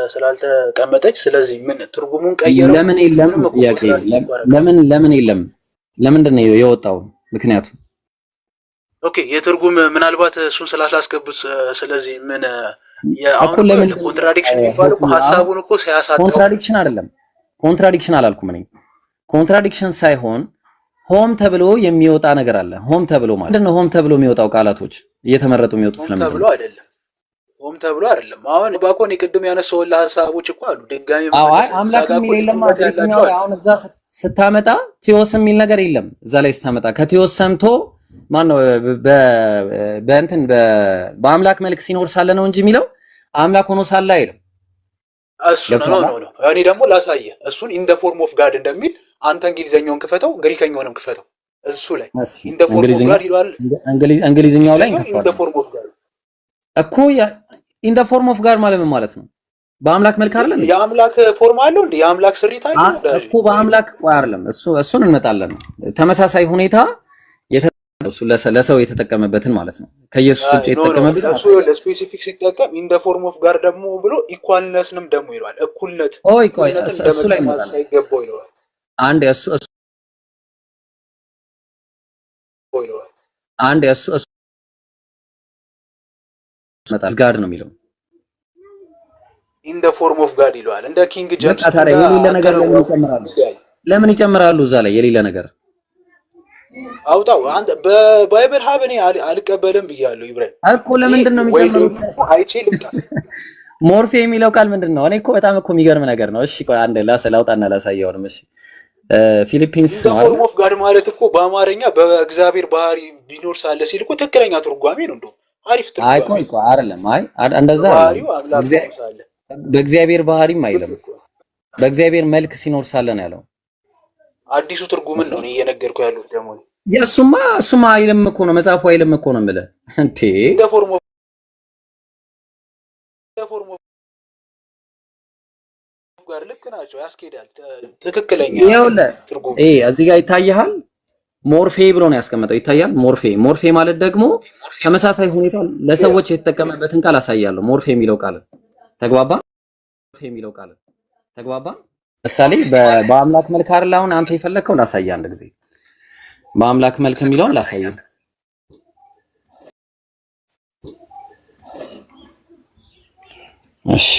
ስላልተቀመጠች ስለዚህ ምን ትርጉሙን ቀየረው? ለምን የለም ጥያቄ። ለምን የለም? ለምንድን ነው የወጣው ምክንያቱ? ኦኬ የትርጉም ምናልባት እሱን ስላላስገቡት ስለዚህ ምን እኮ ለምን ኮንትራዲክሽን የሚባለው ሐሳቡን እኮ ሲያሳጣው ኮንትራዲክሽን አይደለም። ኮንትራዲክሽን አላልኩም እኔ። ኮንትራዲክሽን ሳይሆን ሆም ተብሎ የሚወጣ ነገር አለ። ሆም ተብሎ ማለት ምንድነው? ሆም ተብሎ የሚወጣው ቃላቶች እየተመረጡ የሚወጡት ስለምን ተብሎ አይደለም? ሆም ተብሎ አይደለም። አሁን ባኮን የቅድም ያነሳውልህ ሐሳቦች እኮ አሉ። ድጋሚ ማለት አምላክ የሚል የለም ማለት ነው። አሁን እዛ ስታመጣ ቲዮስ የሚል ነገር የለም እዛ ላይ ስታመጣ ከቲዮስ ሰምቶ ማነው በእንትን በአምላክ መልክ ሲኖር ሳለ ነው እንጂ የሚለው አምላክ ሆኖ ሳለ አይልም። እሱ ነው። እኔ ደግሞ ላሳየህ እሱን ኢን ዘ ፎርም ኦፍ ጋድ እንደሚል አንተ እንግሊዘኛውን ክፈተው ግሪከኛውንም ክፈተው። እሱ ላይ ኢን ዘ ፎርም ኦፍ ጋድ ይላል። እንግሊዘኛው ላይ ኢን ዘ ፎርም ኦፍ ጋድ እኮ ኢን ዘ ፎርም ኦፍ ጋድ ማለት ምን ማለት ነው? በአምላክ መልክ አይደለም። የአምላክ ፎርም አለው እንዴ? የአምላክ ስሪት አለው እኮ በአምላክ አይደለም። እሱን እንመጣለን። ተመሳሳይ ሁኔታ እሱ ለሰው የተጠቀመበትን ማለት ነው። ከኢየሱስ ውጭ የተጠቀመበት እሱ ለስፔሲፊክ ሲጠቀም ኢን ዘ ፎርም ኦፍ ጋድ ደግሞ ብሎ ኢኳልነስንም ደግሞ ይሏል። እኩልነት እሱ ላይ ሳይገባው ይለዋል። አንድ እሱ መጣስ ጋድ ነው የሚለው ኢን ዘ ፎርም ኦፍ ጋድ ይለዋል። እንደ ኪንግ ጀምስ ታዲያ የሌለ ነገር ለምን ይጨምራሉ እዛ ላይ የሌለ ነገር አውጣው። አንተ በባይብል ሀብ እኔ አልቀበልም ብያለሁ። ኢብራሂም እኮ ለምንድን ነው የሚጨምሩት? አይችልም። ሞርፌ የሚለው ቃል ምንድን ነው? እኔ እኮ በጣም እኮ የሚገርም ነገር ነው። እሺ ቆይ አንዴ ላውጣና ላሳየው። እሺ ፊሊፒንስ ነው ፎርም ኦፍ ጋድ ማለት እኮ በአማርኛ በእግዚአብሔር ባህሪ ቢኖር ሳለ ሲል እኮ ትክክለኛ ትርጓሜ ነው። እንደው አሪፍ ትርጓሜ። አይ ቆይ አይደለም። አይ እንደዛ ባህሪው አምላክ ሳለ በእግዚአብሔር ባህሪም አይልም። በእግዚአብሔር መልክ ሲኖር ሳለ ነው ያለው። አዲሱ ትርጉምን ነው እየነገርኩ ያሉት። ደግሞ እሱማ አይልም እኮ ነው መጽሐፉ አይልም እኮ ነው የምልህ እንዴ። ፎርም ኦፍ ጋር ልክ ናቸው፣ ያስኬዳል። ትክክለኛ ትርጉም እዚህ ጋር ይታያል። ሞርፌ ብሎ ነው ያስቀመጠው። ይታያል። ሞርፌ ማለት ደግሞ ተመሳሳይ ሁኔታ ለሰዎች የተጠቀመበትን ቃል አሳያለሁ። ሞርፌ የሚለው ቃል ተግባባ። ምሳሌ በአምላክ መልክ አይደል? አሁን አንተ የፈለከው ላሳየህ አንድ ጊዜ በአምላክ መልክ የሚለውን ላሳየህ። እሺ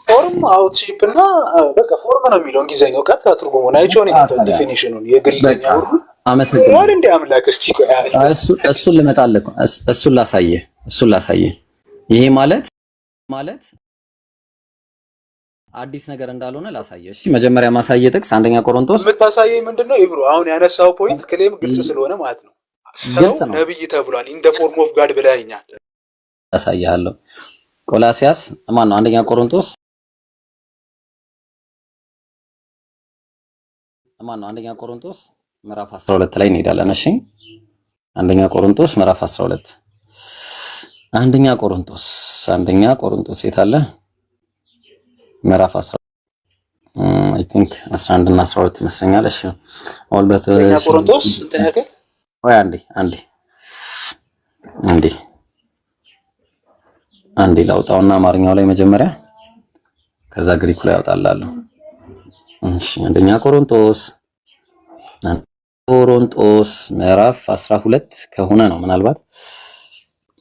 ፎርም አውትሺፕ እና በቃ ፎርም ነው የሚለው እንግሊዘኛው ቀጥታ ትርጉሙን አይቼው ነው ዲፊኒሽኑን የግልኛ ሁሉ አመሰግናለሁ። እንደ አምላክ እስቲ ቆይ እሱን ልመጣልህ እሱን ላሳየህ። ይሄ ማለት አዲስ ነገር እንዳልሆነ ላሳየህ። እሺ መጀመሪያ ማሳየህ ጥቅስ አንደኛ ቆሮንቶስ የምታሳየኝ ምንድነው? ይብሩ አሁን ያነሳው ፖይንት ክሌም ግልጽ ስለሆነ ማለት ነው። ሰው ነብይ ተብሏል ኢን ዘ ፎርም ኦፍ ጋድ ብለኸኛል። አሳያለሁ። ቆላሲያስ ማን ነው? አንደኛ ቆሮንቶስ ማን ነው? አንደኛ ቆሮንቶስ ምዕራፍ 12 ላይ እንሄዳለን። እሺ አንደኛ ቆሮንቶስ ምዕራፍ 12 አንደኛ ቆሮንቶስ የት አለ? ምዕራፍ 12 አይ ቲንክ 11 እና 12 ይመስለኛል። እሺ ኦልበት ቆሮንቶስ እንትን ያከ ወይ አንዴ ላውጣውና አማርኛው ላይ መጀመሪያ ከዛ ግሪኩ ላይ ያወጣላለሁ። እሺ አንደኛ ቆሮንቶስ ምዕራፍ 12 ከሆነ ነው ምናልባት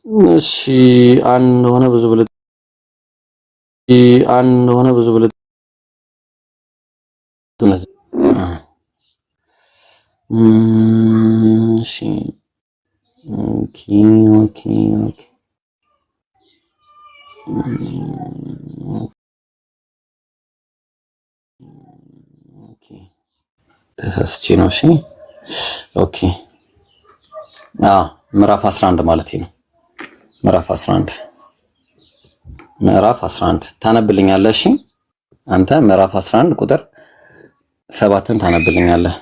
እሺ አንድ ሆነ ብዙ ብልጥ እሺ ኦኬ ኦኬ ኦኬ ኦኬ ተሳስቼ ነው። እሺ ኦኬ ምዕራፍ 11 ማለት ነው። ምዕራፍ 11 ታነብልኛለህ? እሺ አንተ ምዕራፍ 11 ቁጥር 7ን ታነብልኛለህ።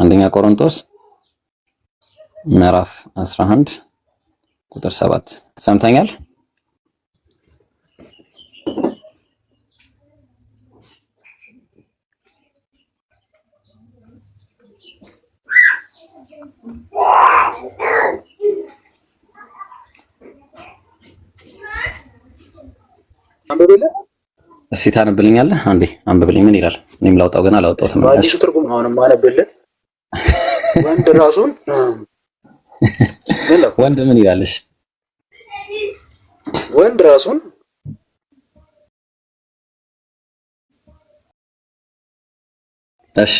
አንደኛ ቆሮንቶስ ምዕራፍ 11 ቁጥር 7 ሰምተኛል? አንብብልህ እስቲ ታነብልኛለህ? አንዴ አንብብልኝ። ምን ይላል? እኔም ላውጣው ገና አላወጣሁትም። አዲሱ ትርጉም አሁንም አነብልህ። ወንድ ራሱን ወንድ ምን ይላልሽ? ወንድ ራሱን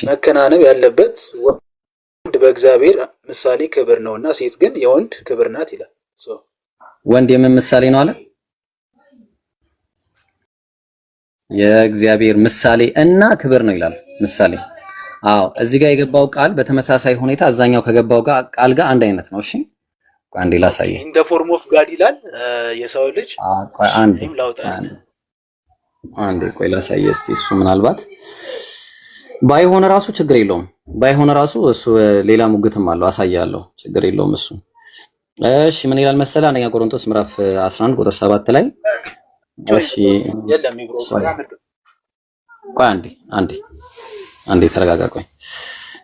መከናነብ ያለበት ወንድ በእግዚአብሔር ምሳሌ ክብር ነውና ሴት ግን የወንድ ክብር ናት ይላል። ወንድ የምን ምሳሌ ነው አለ? የእግዚአብሔር ምሳሌ እና ክብር ነው ይላል። ምሳሌ አዎ፣ እዚህ ጋር የገባው ቃል በተመሳሳይ ሁኔታ አዛኛው ከገባው ቃል ጋር አንድ አይነት ነው። እሺ አንዴ ላሳየህ። ኢን ዘ ፎርም ኦፍ ጋድ ይላል የሰው ልጅ። አንዴ ቆይ ላሳየህ እስቲ። እሱ ምናልባት ባይሆን ራሱ ችግር የለውም። ባይሆን ራሱ እሱ ሌላ ሙግትም አለው፣ አሳያለሁ። ችግር የለውም እሱ። እሺ ምን ይላል መሰለህ? አንደኛ ቆሮንቶስ ምዕራፍ 11 ቁጥር 7 ላይ እሺ የለም ይብሮ ቆይ አንዴ ተረጋጋ። ቆይ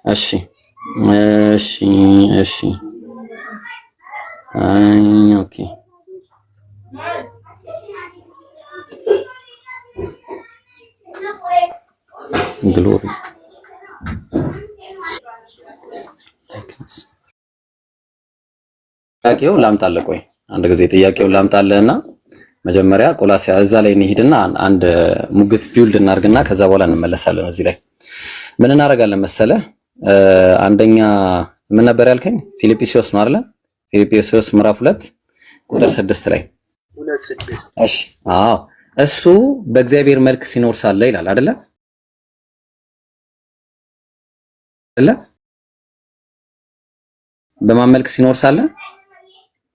እሺ ኦኬ ግሎሪ ጥያቄውን ላምጣልህ። ቆይ አንድ ጊዜ ጥያቄውን ላምጣልህና መጀመሪያ ቆላሲያ እዛ ላይ እንሂድና አንድ ሙግት ቢውልድ እናርግና ከዛ በኋላ እንመለሳለን። እዚህ ላይ ምን እናደርጋለን መሰለህ? አንደኛ ምን ነበር ያልከኝ? ፊልጵስዩስ ነው አይደል? ፊልጵስዩስ ምዕራፍ 2 ቁጥር 6 ላይ እሺ። አዎ እሱ በእግዚአብሔር መልክ ሲኖር ሳለ ይላል አይደለ? በማን መልክ ሲኖር ሳለ?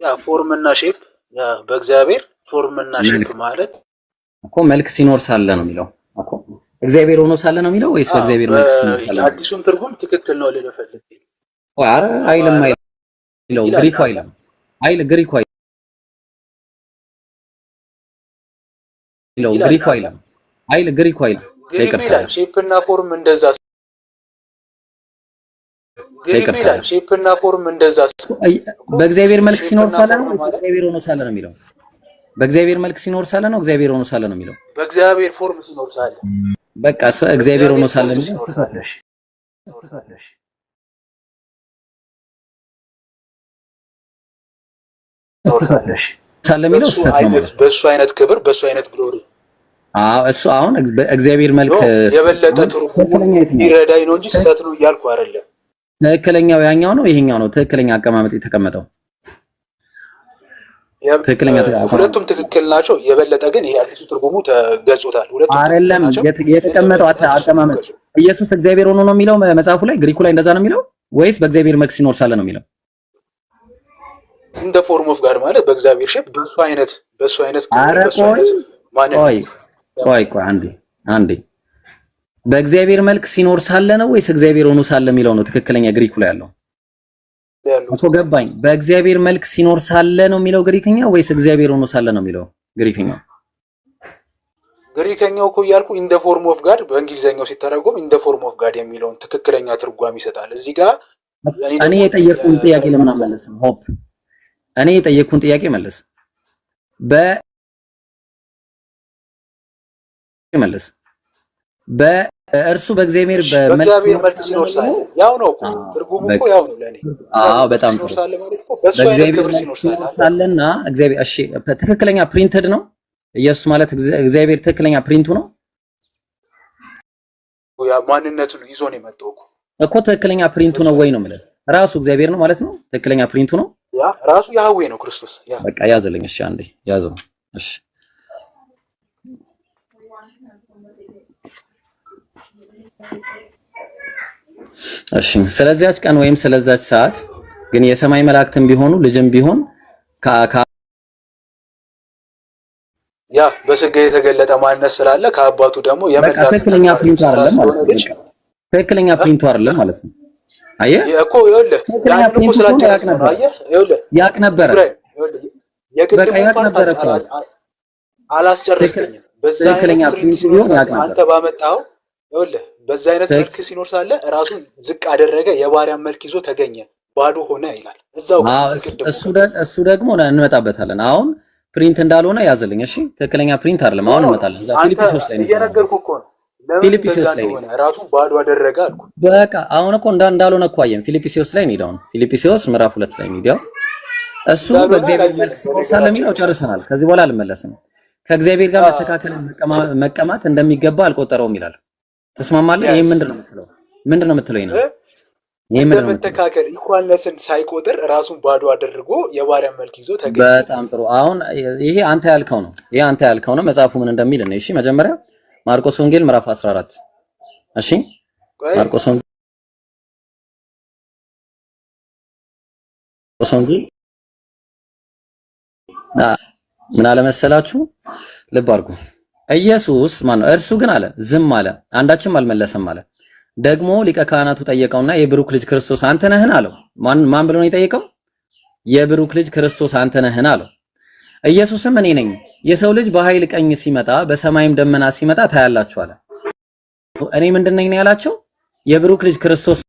ያ ፎርምና ሼፕ በእግዚአብሔር ፎርምና ሼፕ ማለት እኮ መልክ ሲኖር ሳለ ነው የሚለው እኮ። እግዚአብሔር ሆኖ ሳለ ነው የሚለው ወይስ በእግዚአብሔር መልክ ሲኖር ሳለ? አዲሱን ትርጉም ትክክል ነው ልልህ ፈልጌ። ኧረ አይልም ግሪኩ አይልም ግሪኩ አይልም ሼፕና ፎርም እንደዛ ሼፕና ፎርም እንደዛ በእግዚአብሔር መልክ ሲኖር ሳለ ነው ወይስ እግዚአብሔር ሆኖ ሳለ ነው የሚለው? በእግዚአብሔር መልክ ሲኖር ሳለ ነው እግዚአብሔር ሆኖ ሳለ ነው የሚለው? በእግዚአብሔር ፎርም ሲኖር ሳለ በቃ እግዚአብሔር ሆኖ ሳለ ነው። ሳለ የሚለው ስህተት ነው ማለት በእሱ አይነት ክብር በእሱ አይነት ግሎሪ። አዎ እሱ አሁን በእግዚአብሔር መልክ የበለጠ ትርጉም ይረዳኝ ነው እንጂ ስህተት ነው እያልኩ አይደለም። ትክክለኛው ያኛው ነው ይሄኛው ነው ትክክለኛ አቀማመጥ የተቀመጠው። ሁለቱም ትክክል ናቸው። የበለጠ ግን ይሄ አዲሱ ትርጉሙ ተገልጾታል። ሁለቱም አይደለም የተቀመጠው አቀማመጥ ኢየሱስ እግዚአብሔር ሆኖ ነው የሚለው መጽሐፉ ላይ ግሪኩ ላይ እንደዛ ነው የሚለው ወይስ በእግዚአብሔር መልክ ሲኖር ሳለ ነው የሚለው? እንደ ፎርም ኦፍ ጋድ ማለት በእግዚአብሔር ሼፕ በሱ አይነት ቆይ አንዴ በእግዚአብሔር መልክ ሲኖር ሳለ ነው ወይስ እግዚአብሔር ሆኖ ሳለ የሚለው ነው ትክክለኛ ግሪኩ ላይ ያለው? እኮ ገባኝ። በእግዚአብሔር መልክ ሲኖር ሳለ ነው የሚለው ግሪክኛ ወይስ እግዚአብሔር ሆኖ ሳለ ነው የሚለው ግሪክኛው? ግሪከኛው እኮ እያልኩ ኢን ዘ ፎርም ኦፍ ጋድ በእንግሊዘኛው ሲተረጎም ኢን ዘ ፎርም ኦፍ ጋድ የሚለውን ትክክለኛ ትርጓሜ ይሰጣል። እዚህ ጋር እኔ የጠየቅኩን ጥያቄ ለምን አመለስም? ሆፕ እኔ የጠየቅኩን ጥያቄ መልስ። እርሱ በእግዚአብሔር በእግዚአብሔር መልክ ሲኖር ሳለ ያው ነው እኮ ትርጉሙ እኮ ያው ነው ለኔ። በጣም ሲኖር ሳለ ማለት እኮ በሱ አይነት ክብር ሲኖር ሳለና እግዚአብሔር እሺ፣ ትክክለኛ ፕሪንትድ ነው ኢየሱስ ማለት እግዚአብሔር ትክክለኛ ፕሪንቱ ነው። ያ ማንነቱን ይዞ ነው የመጣው እኮ ትክክለኛ ፕሪንቱ ነው ወይ ነው ማለት ራሱ እግዚአብሔር ነው ማለት ነው። ትክክለኛ ፕሪንቱ ነው ያ ራሱ ያህዌ ነው ክርስቶስ። ያ በቃ ያዘልኝ። እሺ አንዴ ያዘው። እሺ እሺ ስለዚያች ቀን ወይም ስለዛች ሰዓት ግን የሰማይ መላእክትም ቢሆኑ ልጅም ቢሆን ያ በስጋ የተገለጠ ማንነት ስላለ ከአባቱ ደግሞ የመላእክት ትክክለኛ ፕሪንቱ አይደለም ማለት ነው። ትክክለኛ ፕሪንቱ አይደለም ማለት ነው። አየህ እኮ ይኸውልህ ያን እኮ ስላጨረስክ ነው። አየህ ይኸውልህ ያቅ ነበረ በቃ ያቅ ነበረ አላስጨረስከኝም። በዛ ትክክለኛ ፕሪንቱ ቢሆን ያቅ ነበር አንተ ባመጣው። ይኸውልህ በዛ አይነት መልክ ሲኖር ሳለ ራሱን ዝቅ አደረገ፣ የባሪያን መልክ ይዞ ተገኘ፣ ባዶ ሆነ ይላል እዛው። እሱ ደግሞ እንመጣበታለን። አሁን ፕሪንት እንዳልሆነ ያዘልኝ። እሺ ትክክለኛ ፕሪንት አይደለም። አሁን እንመጣለን። እዛ ፊልጵስዩስ ላይ ነው እየነገርኩህ እኮ ነው። ፊልጵስዩስ ላይ ነው ራሱን ባዶ አደረገ አልኩ። በቃ አሁን እኮ እንዳልሆነ እኮ አየን። ፊልጵስዩስ ላይ ነው ሄደው ፊልጵስዩስ ምዕራፍ 2 ላይ ነው እሱ በእግዚአብሔር መልክ ሲኖር ሳለ የሚለው ጨርሰናል። ከዚህ በኋላ አልመለስም። ከእግዚአብሔር ጋር መተካከልን መቀማት እንደሚገባ አልቆጠረውም ይላል። ተስማማለህ? ይሄ ምንድነው የምትለው? ምንድነው የምትለው? ይሄ ምንድነው መተካከል? ኢኳልነስን ሳይቆጥር ራሱን ባዶ አድርጎ የባሪያን መልክ ይዞ ተገኘ። በጣም ጥሩ። አሁን ይሄ አንተ ያልከው ነው። ይሄ አንተ ያልከው ነው። መጽሐፉ ምን እንደሚል ነው? እሺ መጀመሪያ ማርቆስ ወንጌል ምዕራፍ 14 እሺ ማርቆስ ወንጌል ምን አለ መሰላችሁ? ልብ አድርጉ። ኢየሱስ ማነው? እርሱ ግን አለ ዝም አለ፣ አንዳችም አልመለሰም አለ። ደግሞ ሊቀ ካህናቱ ጠየቀውና የብሩክ ልጅ ክርስቶስ አንተ ነህን አለው። ማን ብሎ ነው የጠየቀው? የብሩክ ልጅ ክርስቶስ አንተ ነህን አለው። ኢየሱስም እኔ ነኝ፣ የሰው ልጅ በኃይል ቀኝ ሲመጣ በሰማይም ደመና ሲመጣ ታያላችሁ አለ። እኔ ምንድን ነኝ ነው ያላቸው? የብሩክ ልጅ ክርስቶስ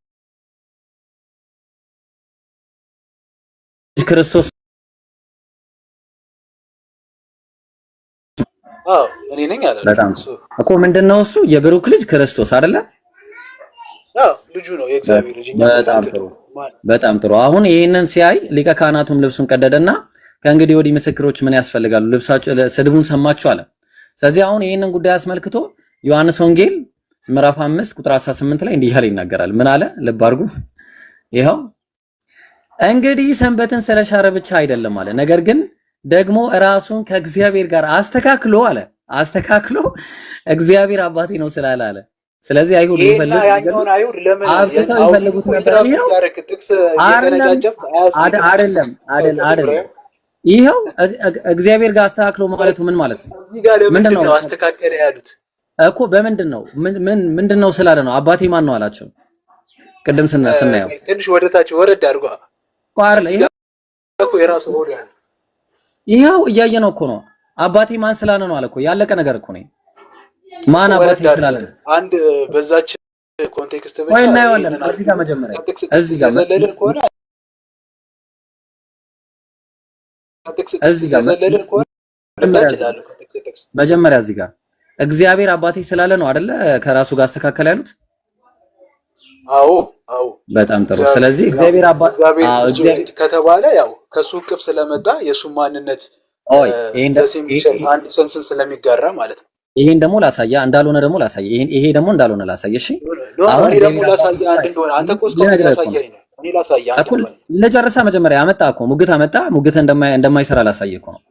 እኔ ነኝ አለ። በጣም እኮ ምንድነው እሱ? የብሩክ ልጅ ክርስቶስ አይደለ? ልጁ ነው የእግዚአብሔር ልጅ። በጣም ጥሩ። አሁን ይሄንን ሲያይ ሊቀ ካህናቱም ልብሱን ቀደደና ከእንግዲህ ወዲህ ምስክሮች ምን ያስፈልጋሉ? ልብሳቸው ስድቡን ሰማችሁ አለ። ስለዚህ አሁን ይሄንን ጉዳይ አስመልክቶ ዮሐንስ ወንጌል ምዕራፍ 5 ቁጥር 18 ላይ እንዲህ ያለ ይናገራል። ምን አለ? ልብ አድርጉ። ይኸው እንግዲህ ሰንበትን ስለሻረ ብቻ አይደለም አለ፣ ነገር ግን ደግሞ ራሱን ከእግዚአብሔር ጋር አስተካክሎ አለ እግዚአብሔር አባቴ ነው ስላለ አለ። ስለዚህ አይሁድ ይፈልጉት ነበር። ይሄው እግዚአብሔር ጋር አስተካክሎ ማለቱ ምን ማለት ነው? ምንድነው አስተካከለ ያሉት እኮ ምንድነው ስላለ ነው። አባቴ ማን ነው አላቸው። ቅድም ስናየው ትንሽ ወደታች ወረድ አድርጓ ቋርለ የራሱ ሆድ ያለ ይሄው እያየነው እኮ ነው። አባቴ ማን ስላለ ነው አለ እኮ። ያለቀ ነገር እኮ ነው። ማን አባቴ ስላለ ነው። አንድ በዛች ኮንቴክስት ብቻ ወይ እናየዋለን። እዚህ ጋር መጀመሪያ መጀመሪያ እዚህ ጋር እግዚአብሔር አባቴ ስላለ ነው አይደለ ከራሱ ጋር አስተካከለ ያሉት። አዎ በጣም ጥሩ። ስለዚህ እግዚአብሔር አባቴ ከተባለ ያው ከሱ እቅፍ ስለመጣ የሱ ማንነት አንድ ሰንስን ስለሚጋራ ማለት ነው። ይሄን ደግሞ ላሳያ እንዳልሆነ ደግሞ ላሳያ። ይሄ ደግሞ እንዳልሆነ ላሳያ። እሺ አሁን ደግሞ ላሳያ አንድ እንደሆነ አንተ እኮ ላሳያኝ ነው። እኔ ላሳያ አንተ ለጨረሳ መጀመሪያ አመጣ እኮ ሙግት እንደማይሰራ ላሳየ እኮ ነው።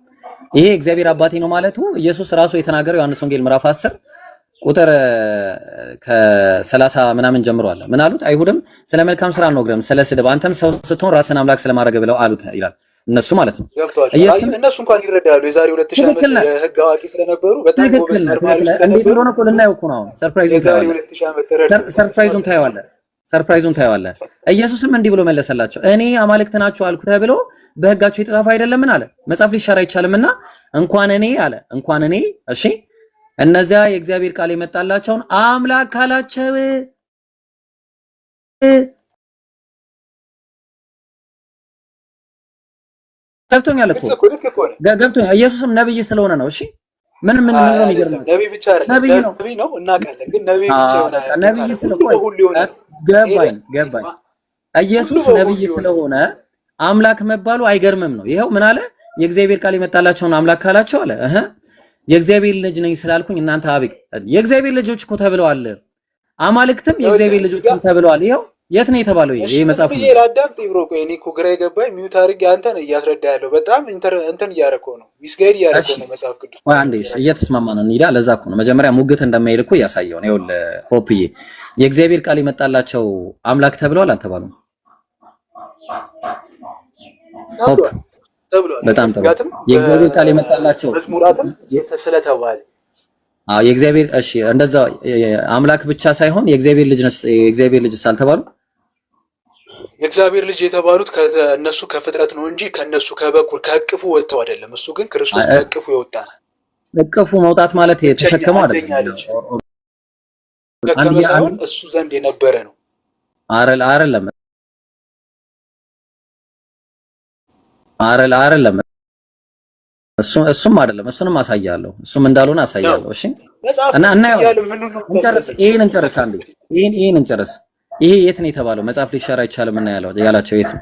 ይሄ እግዚአብሔር አባቴ ነው ማለቱ ኢየሱስ ራሱ የተናገረው ዮሐንስ ወንጌል ምዕራፍ 10 ቁጥር ከ30 ምናምን ጀምሮ አለ። ምን አሉት? አይሁድም ስለ መልካም ስራ አንወግረም፣ ስለ ስድብ አንተም ሰው ስትሆን ራስን አምላክ ስለማድረግ ብለው አሉት ይላል። እነሱ ማለት ነው። እነሱ እንኳን ይረዳሉ። የዛሬ 2000 ዓመት የህግ አዋቂ ስለነበሩ በጣም ጎበዝ መርማሪ ስለነበሩ እንዴት እንደሆነ እኮ ልናየው እኮ ነው። አሁን ሰርፕራይዙን ታየዋለህ። ኢየሱስም እንዲህ ብሎ መለሰላቸው፣ እኔ አማልክት ናችሁ አልኩ ተብሎ በህጋችሁ የተጻፈ አይደለምን አለ። መጽሐፍ ሊሻር አይቻልምና እንኳን እኔ እሺ እነዚያ የእግዚአብሔር ቃል የመጣላቸውን አምላክ ካላቸው ገብቶኛል። ኢየሱስም ነብይ ስለሆነ ነው። እሺ ምን ነው የሚገርመው? ነብይ ብቻ አይደለም፣ ነብይ ነው እናውቃለን። ግን ነብይ ብቻ ይሆናል። ነብይ ስለሆነ ገባኝ። ኢየሱስ ነብይ ስለሆነ አምላክ መባሉ አይገርምም ነው። ይሄው ምን አለ? የእግዚአብሔር ቃል የመጣላቸውን አምላክ ካላቸው አለ የእግዚአብሔር ልጅ ነኝ ስላልኩኝ እናንተ የእግዚአብሔር ልጆች እኮ ተብለዋል። አማልክትም የእግዚአብሔር ልጆች ተብለዋል። ይሄው የት ነው የተባለው? ይሄ መጽሐፍ ነው። ይላዳም ጥብሮ ቆይ እኔ እኮ ግራ የገባኝ ሚውት አድርጌ አንተን እያስረዳ ያለው በጣም እንትን እያደረከው ነው። ሚስጋይድ እያደረከው ነው መጽሐፍ ቅዱስ። ወይ አንዴ እየተስማማን ነው እንሂዳ። ለዛ እኮ ነው መጀመሪያ ሙግት እንደማይል እኮ እያሳየው ነው። ይኸውልህ ሆፕዬ የእግዚአብሔር ቃል የመጣላቸው አምላክ ተብለዋል አልተባሉም? ሆፕ በጣም ጥሩ። የእግዚአብሔር ቃል የመጣላቸው መዝሙራትም ስለተባለ የእግዚአብሔር እሺ፣ እንደዛ አምላክ ብቻ ሳይሆን የእግዚአብሔር ልጅ አልተባሉ? የእግዚአብሔር ልጅ የተባሉት ከነሱ ከፍጥረት ነው እንጂ ከነሱ ከበኩር ከእቅፉ ወጥተው አይደለም። እሱ ግን ክርስቶስ ከእቅፉ የወጣ ነው። እቅፉ መውጣት ማለት የተሸከመው አይደለም። ተሸከመ ሳይሆን እሱ ዘንድ የነበረ ነው። አይደለም እሱም አይደለም። እሱንም አሳያለሁ። እሱም እንዳልሆነ አሳያለሁ። እሺ እና ይሄን እንጨርስ። ይሄ የት ነው የተባለው? መጽሐፍ ሊሻር አይቻልም እና ያላቸው የት ነው?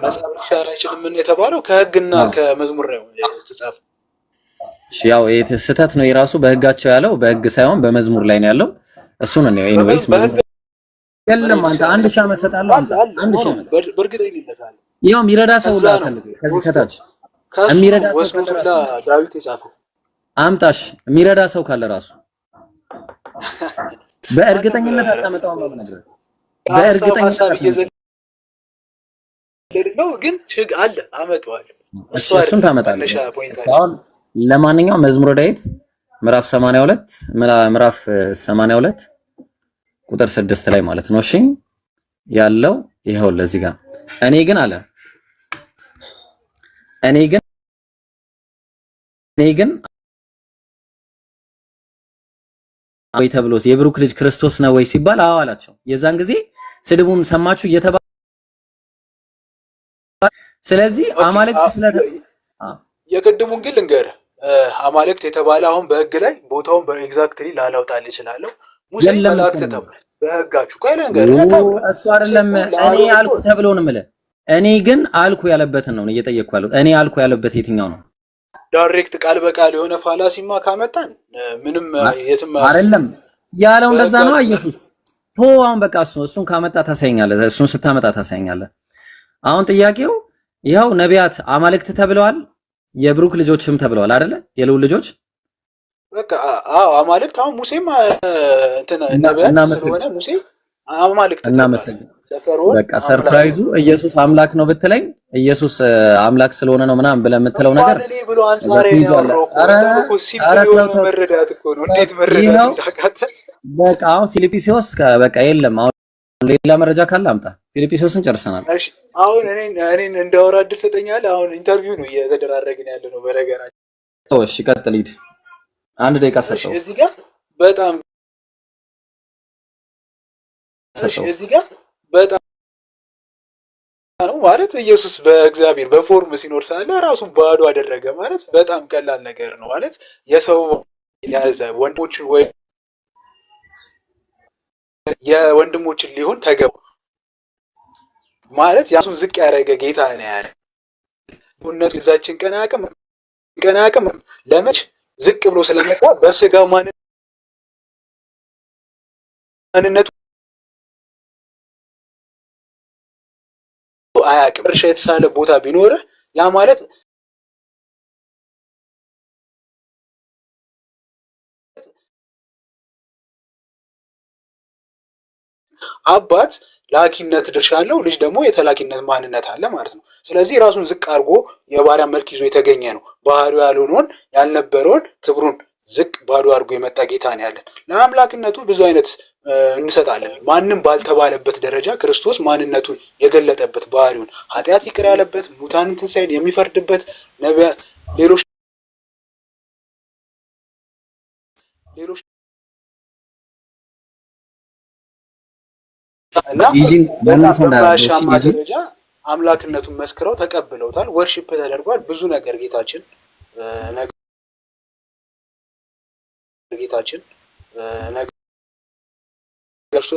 መጽሐፍ ሊሻር አይችልም እና የተባለው ከሕግና ከመዝሙር ነው የተጻፈው። እሺ ያው ስህተት ነው የራሱ በሕጋቸው ያለው በሕግ ሳይሆን በመዝሙር ላይ ነው ያለው። እሱን ነው ኤኒዌይስ የለም አንተ 1000 ዓመት ሰጣለሁ። 1000 ዓመት በእርግጠኝነት አለ። ይሄው የሚረዳ ሰው ላፈልግ ከዚህ ከታች የሚረዳ ሰው ካለ ዳዊት የጻፈው አምጣሽ የሚረዳ ሰው ካለ ራሱ በእርግጠኝነት አጣመጣው ነው ነገር በእርግጠኝነት ነው። ግን ችግ አለ አመጣዋል። እሱን ታመጣለህ። አሁን ለማንኛውም መዝሙረ ዳዊት ምዕራፍ 82 ቁጥር 6 ላይ ማለት ነው። እሺ ያለው ይሄው ለዚህ ጋር እኔ ግን ወይ ተብሎስ የብሩክ ልጅ ክርስቶስ ነው ወይ ሲባል አዎ አላቸው። የዛን ጊዜ ስድቡን ሰማችሁ እየተባለ ስለዚህ አማልክት የቅድሙን ግን ልንገርህ አማልክት የተባለ አሁን በሕግ ላይ ቦታውን በኤግዛክትሊ ላላውጣልህ እችላለሁ። ሙሴ መላእክት ተብሏል በሕጋችሁ። ቆይ ልንገርህ እሱ አይደለም እኔ አልኩ ተብሎ ነው የምልህ። እኔ ግን አልኩ ያለበትን ነው እየጠየቅኩ ያለው። እኔ አልኩ ያለበት የትኛው ነው? ዳይሬክት ቃል በቃል የሆነ ፋላሲማ ካመጣን ምንም የትም አይደለም ያለው። እንደዛ ነው ኢየሱስ አሁን በቃ እሱን ካመጣ ታሳየኛለህ። እሱን ስታመጣ ታሳየኛለህ። አሁን ጥያቄው ይኸው ነቢያት አማልክት ተብለዋል፣ የብሩክ ልጆችም ተብለዋል አይደለ? የልዑል ልጆች በቃ አዎ አማልክት። አሁን ሙሴም እንትን ነቢያት ስለሆነ ሙሴ አማልክት እናመሰግን። በቃ ሰርፕራይዙ ኢየሱስ አምላክ ነው ብትለኝ ኢየሱስ አምላክ ስለሆነ ነው ምናምን ብለህ የምትለው ነገር እኔ ብሎ አንሳሬ ነው። መረዳት እኮ ነው። እንዴት መረዳት እንዳቃተት በቃ አሁን ፊልጵስዩስ በቃ የለም። አሁን ሌላ መረጃ ካለ አምጣ። ፊልጵስዩስን ጨርሰናል። እሺ አሁን እኔን እንዳወራ እድል ሰጠኛለህ። አሁን ኢንተርቪው ነው እየተደራረግን ያለ ነው በነገራችን። እሺ ቀጥል ሂድ። 1 ደቂቃ ሰጠው። እዚህ ጋር በጣም ነው ማለት ኢየሱስ በእግዚአብሔር በፎርም ሲኖር ሳለ ራሱን ባዶ አደረገ ማለት በጣም ቀላል ነገር ነው ማለት የሰው ያዘ ወንድሞችን ወይ የወንድሞችን ሊሆን ተገባ ማለት ያሱን ዝቅ ያደረገ ጌታ ነው ያለ እነቱ እዛችን ቀናቅም ለመች ዝቅ ብሎ ስለመጣ በስጋ ማንነቱ አያውቅም። እርሻ የተሳለ ቦታ ቢኖር ያ ማለት አባት ላኪነት ድርሻ አለው፣ ልጅ ደግሞ የተላኪነት ማንነት አለ ማለት ነው። ስለዚህ ራሱን ዝቅ አድርጎ የባሪያ መልክ ይዞ የተገኘ ነው። ባህሪው ያልሆነውን ያልነበረውን ክብሩን ዝቅ ባዶ አድርጎ የመጣ ጌታ ነው ያለን። ለአምላክነቱ ብዙ አይነት እንሰጣለን። ማንም ባልተባለበት ደረጃ ክርስቶስ ማንነቱን የገለጠበት ባህሪውን ኃጢአት ይቅር ያለበት ሙታንን ትንሣኤን የሚፈርድበት ነቢያት ሌሎች እና በማያሻማ ደረጃ አምላክነቱን መስክረው ተቀብለውታል። ወርሺፕ ተደርጓል። ብዙ ነገር ጌታችን ጌታችን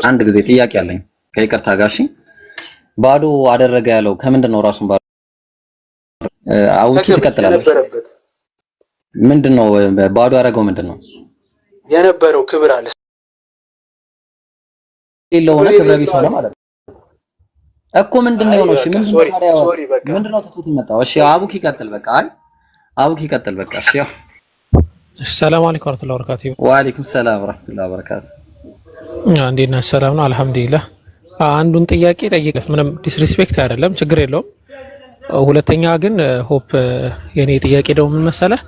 አንድ ጊዜ ጥያቄ አለኝ ከይቅርታ ጋር እሺ። ባዶ አደረገ ያለው ከምንድን ነው? ራሱን ባዶ አውቂ ትቀጥላለች። ምንድነው ባዶ ያደረገው? ምንድነው የነበረው ክብር አለ የለውም ክብረ ቢስ ሆነ ማለት ነው እኮ። ምንድነው የሆነው? እሺ ምንድነው ትቶት የመጣው? እሺ አቡኪ ይቀጥል በቃ። አይ አቡኪ ይቀጥል በቃ። እሺ ሰላም አለይኩም ወራህመቱላሂ ወበረካቱሁ። ወአለይኩም ሰላም ወራህመቱላሂ ወበረካቱሁ። እንዴት ነህ? ሰላም ነው አልሐምዱሊላህ። አንዱን ጥያቄ ጠይቅ፣ ምንም ዲስሪስፔክት አይደለም፣ ችግር የለውም። ሁለተኛ ግን ሆፕ የኔ ጥያቄ ደግሞ ምን መሰለህ፣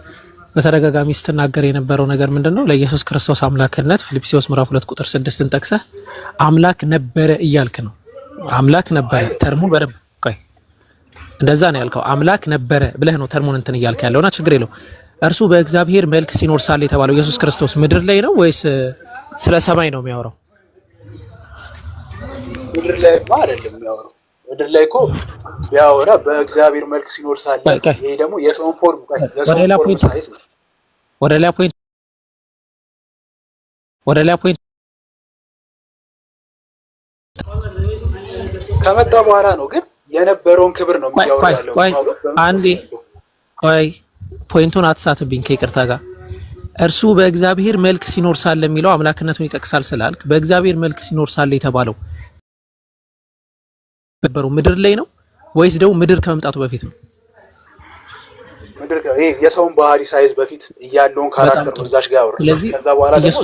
በተደጋጋሚ ስትናገር የነበረው ነገር ምንድነው? ለኢየሱስ ክርስቶስ አምላክነት ፊልጵስዩስ ምዕራፍ 2 ቁጥር 6ን ጠቅሰህ አምላክ ነበረ እያልክ ነው። አምላክ ነበረ ተርሙን በደንብ ቆይ፣ እንደዛ ነው ያልከው። አምላክ ነበረ ብለህ ነው ተርሙን እንትን እያልክ ያለውና ችግር የለውም። እርሱ በእግዚአብሔር መልክ ሲኖር ሳለ የተባለው ኢየሱስ ክርስቶስ ምድር ላይ ነው ወይስ ስለ ሰማይ ነው የሚያወራው? ምድር ላይ አይደለም የሚያወራው። ምድር ላይ እኮ ቢያወራ በእግዚአብሔር መልክ ሲኖር ሳለ፣ ይሄ ደግሞ የሰውን ፎርም ሳይዝ ነው። ወደ ሌላ ፖይንት ከመጣ በኋላ ነው ግን የነበረውን ክብር ነው የሚያወራው። አንዴ ቆይ ፖይንቱን አትሳትብኝ ከይቅርታ ጋር። እርሱ በእግዚአብሔር መልክ ሲኖር ሳለ የሚለው አምላክነቱን ይጠቅሳል ስላልክ በእግዚአብሔር መልክ ሲኖር ሳለ የተባለው ነበረው ምድር ላይ ነው ወይስ ደግሞ ምድር ከመምጣቱ በፊት ነው? ምድር ይሄ የሰውን ባህሪ ሳይዝ በፊት እያለውን ካራክተር ነው እዛሽ ጋር ያወራል። ከዛ በኋላ ደግሞ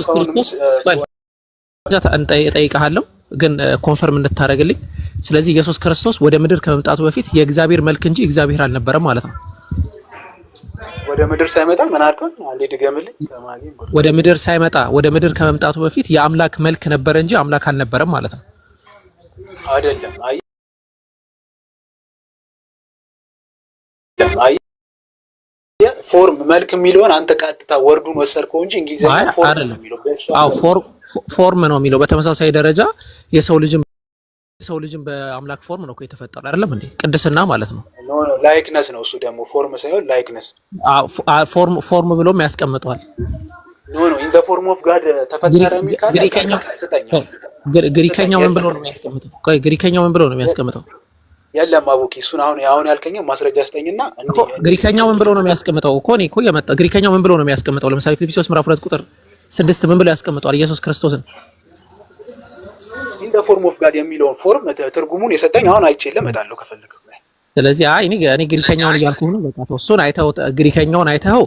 እጠይቅሃለሁ ግን ኮንፈርም እንድታደርግልኝ። ስለዚህ ኢየሱስ ክርስቶስ ወደ ምድር ከመምጣቱ በፊት የእግዚአብሔር መልክ እንጂ እግዚአብሔር አልነበረም ማለት ነው። ወደ ምድር ሳይመጣ ምን አልከው? አንዴ ድገምልኝ። ወደ ምድር ሳይመጣ ወደ ምድር ከመምጣቱ በፊት የአምላክ መልክ ነበረ እንጂ አምላክ አልነበረም ማለት ነው። አይደለም። ፎርም መልክ የሚለውን አንተ ቀጥታ ወርዱን ወሰድከው እንጂ እንግሊዘኛ ፎርም ነው የሚለው። አዎ ፎርም ነው የሚለው። በተመሳሳይ ደረጃ የሰው ልጅም በአምላክ ፎርም ነው እኮ የተፈጠረው አይደለም እንዴ? ቅድስና ማለት ነው። ላይክነስ ነው እሱ ደግሞ ፎርም ሳይሆን ላይክነስ። ፎርም ብሎም ያስቀምጠዋል። ኢን ዘ ፎርም ኦፍ ጋድ ተፈጠረ የሚል ካለ ግሪከኛው ምን ብሎ ነው የሚያስቀምጠው? ቆይ ግሪከኛው ምን ብሎ ነው የሚያስቀምጠው? የለም አቡኪ እሱን አሁን ያልከኝ ማስረጃ ስጠኝና ግሪከኛው ምን ብሎ ነው የሚያስቀምጠው? እኮ እኔ እኮ የመጣ ግሪከኛው ምን ብሎ ነው የሚያስቀምጠው? ለምሳሌ ፊልጵስዩስ ምዕራፍ 2 ቁጥር 6 ምን ብሎ ያስቀምጠዋል? ኢየሱስ ክርስቶስን ኢን ዘ ፎርም ኦፍ ጋድ የሚለውን ፎርም ትርጉሙን የሰጠኝ አሁን አይቼ ለመጣለሁ ከፈለክ። ስለዚህ እኔ ግሪከኛውን እያልኩህ ነው። በቃ እሱን አይተኸው ግሪከኛውን አይተኸው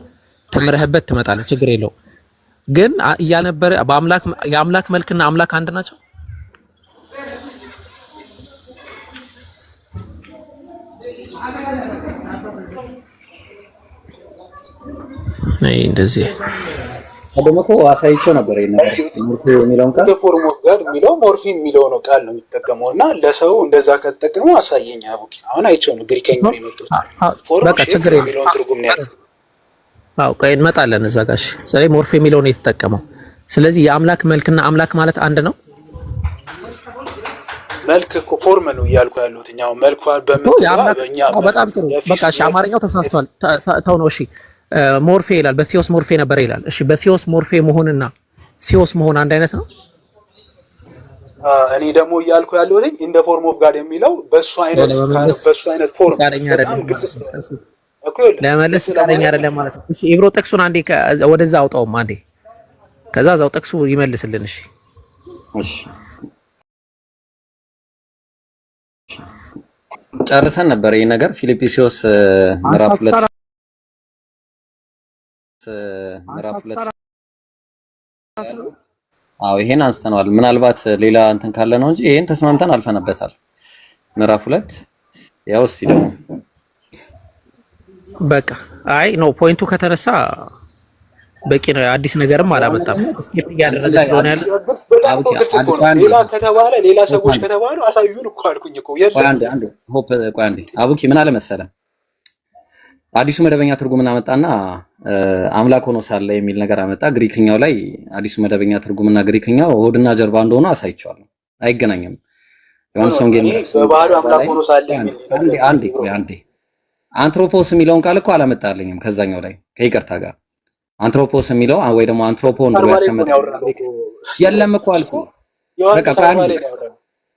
ተምረህበት ትመጣለህ። ችግር የለውም። ግን እያነበረ የአምላክ መልክና አምላክ አንድ ናቸው። እንደዚህ አደመኮ አሳይቼው ነበር። ሞርፊ የሚለውን ቃል ፎርም ኦፍ ጋድ የሚለው ሞርፊ የሚለው ነው ቃል ነው የሚጠቀመው እና ለሰው እንደዛ ከተጠቀመው አሳየኝ አቡኪ። አሁን አይቼው ነው ግሪከኛው የመጣው በቃ ችግር የለውም። ትርጉም ነው ያለው። አዎ ቆይ እንመጣለን እዛ ጋር። ስለዚህ ሞርፊ የሚለው ነው የተጠቀመው። ስለዚህ የአምላክ መልክና አምላክ ማለት አንድ ነው። መልክ እኮ ፎርም ነው እያልኩ ያሉት እኛው መልኩ በእኛ በጣም ጥሩ በቃ እሺ። አማርኛው ተሳስቷል። ተው ነው እሺ። ሞርፌ ይላል በቲዮስ ሞርፌ ነበር ይላል። እሺ በቲዮስ ሞርፌ መሆንና ቲዮስ መሆን አንድ አይነት ነው። እኔ ደግሞ እያልኩ ያለው ነኝ ኢን ዘ ፎርም ኦፍ ጋድ የሚለው በሱ አይነት ፎርም በጣም ግልጽ እኮ ለመለስ ፈቃደኛ አይደለም ማለት ነው። እሺ ኢብሮ ጥቅሱን አንዴ ወደዛ አውጣውም አንዴ፣ ከዛ እዛው ጥቅሱ ይመልስልን። እሺ እሺ ጨርሰን ነበር ይሄ ነገር ፊልጵስዩስ ምዕራፍ 2 አዎ ይሄን አንስተናል። ምናልባት ሌላ እንትን ካለ ነው እንጂ ይሄን ተስማምተን አልፈነበታል። ምዕራፍ 2 ያው እስቲ ደግሞ በቃ አይ ኖ ፖይንቱ ከተነሳ በቂ ነው። አዲስ ነገርም አላመጣም። ስኪፕ እያደረገ ስለሆነ ያለ ሌላ ከተባለ ሌላ ሰዎች ከተባሉ አሳዩን እኮ አልኩኝ እኮ። አንዴ ሆፕ ቆይ አንዴ አቡኪ ምን አለ መሰለህ አዲሱ መደበኛ ትርጉምና አመጣና አምላክ ሆኖ ሳለ የሚል ነገር አመጣ። ግሪክኛው ላይ አዲሱ መደበኛ ትርጉምና ግሪክኛው ሆድና ጀርባ እንደሆነ አሳይቻለሁ። አይገናኝም። ዮሐንስ ወንጌል በባህሪ አምላክ ሆኖ ሳለ የሚል አንዴ አንትሮፖስ የሚለውን ቃል እኮ አላመጣልኝም ከዛኛው ላይ ከይቅርታ ጋር አንትሮፖስ የሚለው ወይ ደግሞ አንትሮፖን ብሎ ያስቀመጠው የለም እኮ አልኩ። በቃ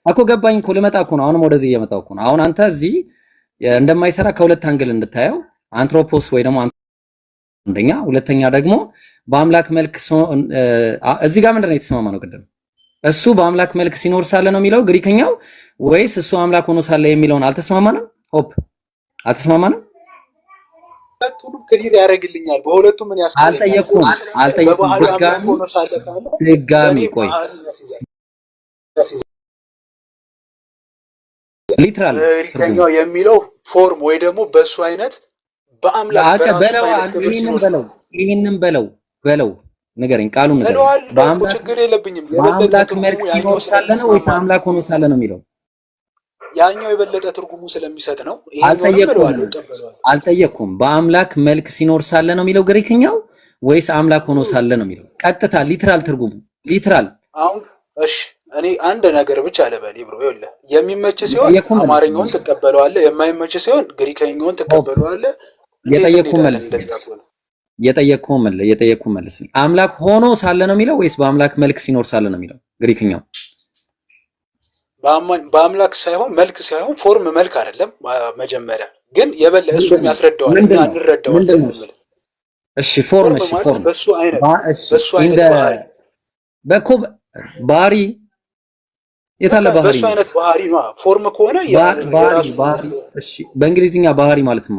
እኮ ገባኝ እኮ ልመጣ እኮ ነው። አሁንም ወደዚህ እየመጣሁ እኮ ነው። አሁን አንተ እዚህ እንደማይሰራ ከሁለት አንግል እንድታየው አንትሮፖስ ወይ ደግሞ አንደኛ፣ ሁለተኛ ደግሞ በአምላክ መልክ እዚህ ጋር ምንድነው የተስማማ ነው? ቅድም እሱ በአምላክ መልክ ሲኖር ሳለ ነው የሚለው ግሪክኛው ወይስ እሱ አምላክ ሆኖ ሳለ የሚለውን አልተስማማንም? ሆፕ አልተስማማንም? ሁለቱንም ክሊር ያደርግልኛል። በሁለቱም ምን አልጠየቅኩም። ድጋሚ ቆይ ሊትራል ግሪክኛው የሚለው ፎርም ወይ ደግሞ በሱ አይነት በአምላክ ይሄንን በለው ንገረኝ፣ ቃሉን ንገረኝ። ችግር የለብኝም። በአምላክ መልክ ሲኖር ሳለ ነው ወይስ አምላክ ሆኖ ሳለ ነው የሚለው? ያኛው የበለጠ ትርጉሙ ስለሚሰጥ ነው። አልጠየቅኩም። በአምላክ መልክ ሲኖር ሳለ ነው የሚለው ግሪክኛው ወይስ አምላክ ሆኖ ሳለ ነው የሚለው? ቀጥታ ሊትራል ትርጉሙ ሊትራል። አሁን እሺ እኔ አንድ ነገር ብቻ ልበል ብሮ፣ ይኸውልህ የሚመች ሲሆን አማርኛውን ትቀበለዋለህ፣ የማይመች ሲሆን ግሪክኛውን ትቀበለዋለህ። የጠየቅኩህ መልስ አምላክ ሆኖ ሳለ ነው የሚለው ወይስ በአምላክ መልክ ሲኖር ሳለ ነው የሚለው ግሪክኛው? በአምላክ ሳይሆን መልክ ሳይሆን ፎርም መልክ አይደለም። መጀመሪያ ግን የበለጠ እሱ የሚያስረዳው እንረዳው። እሺ ፎርም በሱ አይነት ባህሪ የታለ ባህሪ? በሱ አይነት ባህሪ ነው። ፎርም ከሆነ ባህሪ። እሺ በእንግሊዝኛ ባህሪ ማለት ነው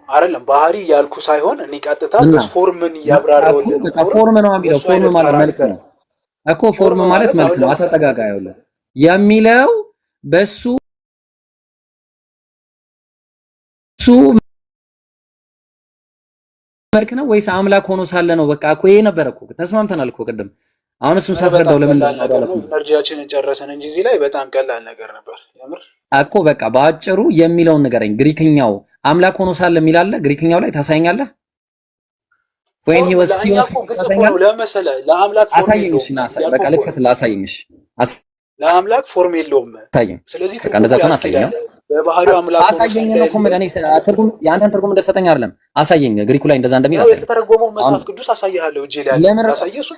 አይደለም። ባህሪ ያልኩ ሳይሆን እኔ ቀጥታ ፎርምን ያብራራው ነው። ፎርም ነው የሚለው። ፎርም ማለት መልክ ነው እኮ። ፎርም ማለት መልክ ነው። አተጠጋጋ ይኸውልህ የሚለው በሱ መልክ ነው ወይስ አምላክ ሆኖ ሳለ ነው? በቃ እኮ ይሄ ነበር እኮ ተስማምተናል እኮ ቅድም። አሁን እሱን ሳስረዳው ለምን ኢነርጂያችንን ጨረሰን እንጂ እዚህ ላይ በጣም ቀላል ነገር ነበር የምር እኮ። በቃ በአጭሩ የሚለውን ንገረኝ። ግሪክኛው አምላክ ሆኖ ሳለ የሚል አለ ግሪክኛው ላይ ታሳየኛለህ? ወይን ሂወስ ታሳየኛለህ? ለምሳሌ ለአምላክ አሳየኝ። እሺ በቃ ልክፈትልህ። አሳየኝ። እሺ ለአምላክ ፎርም የለውም። ስለዚህ እንደዛ ከሆነ አሳየኝ። በባህሪው አምላክ አሳየኝ ነው እኮ ማለት ነው። ትርጉም ያንተን ትርጉም እንደሰጠኝ አይደለም። አሳየኝ ግሪኩ ላይ እንደዛ እንደሚል አሳየኝ። የተተረጎመው መጽሐፍ ቅዱስ አሳይሃለሁ እጄ ላይ አሳየሱ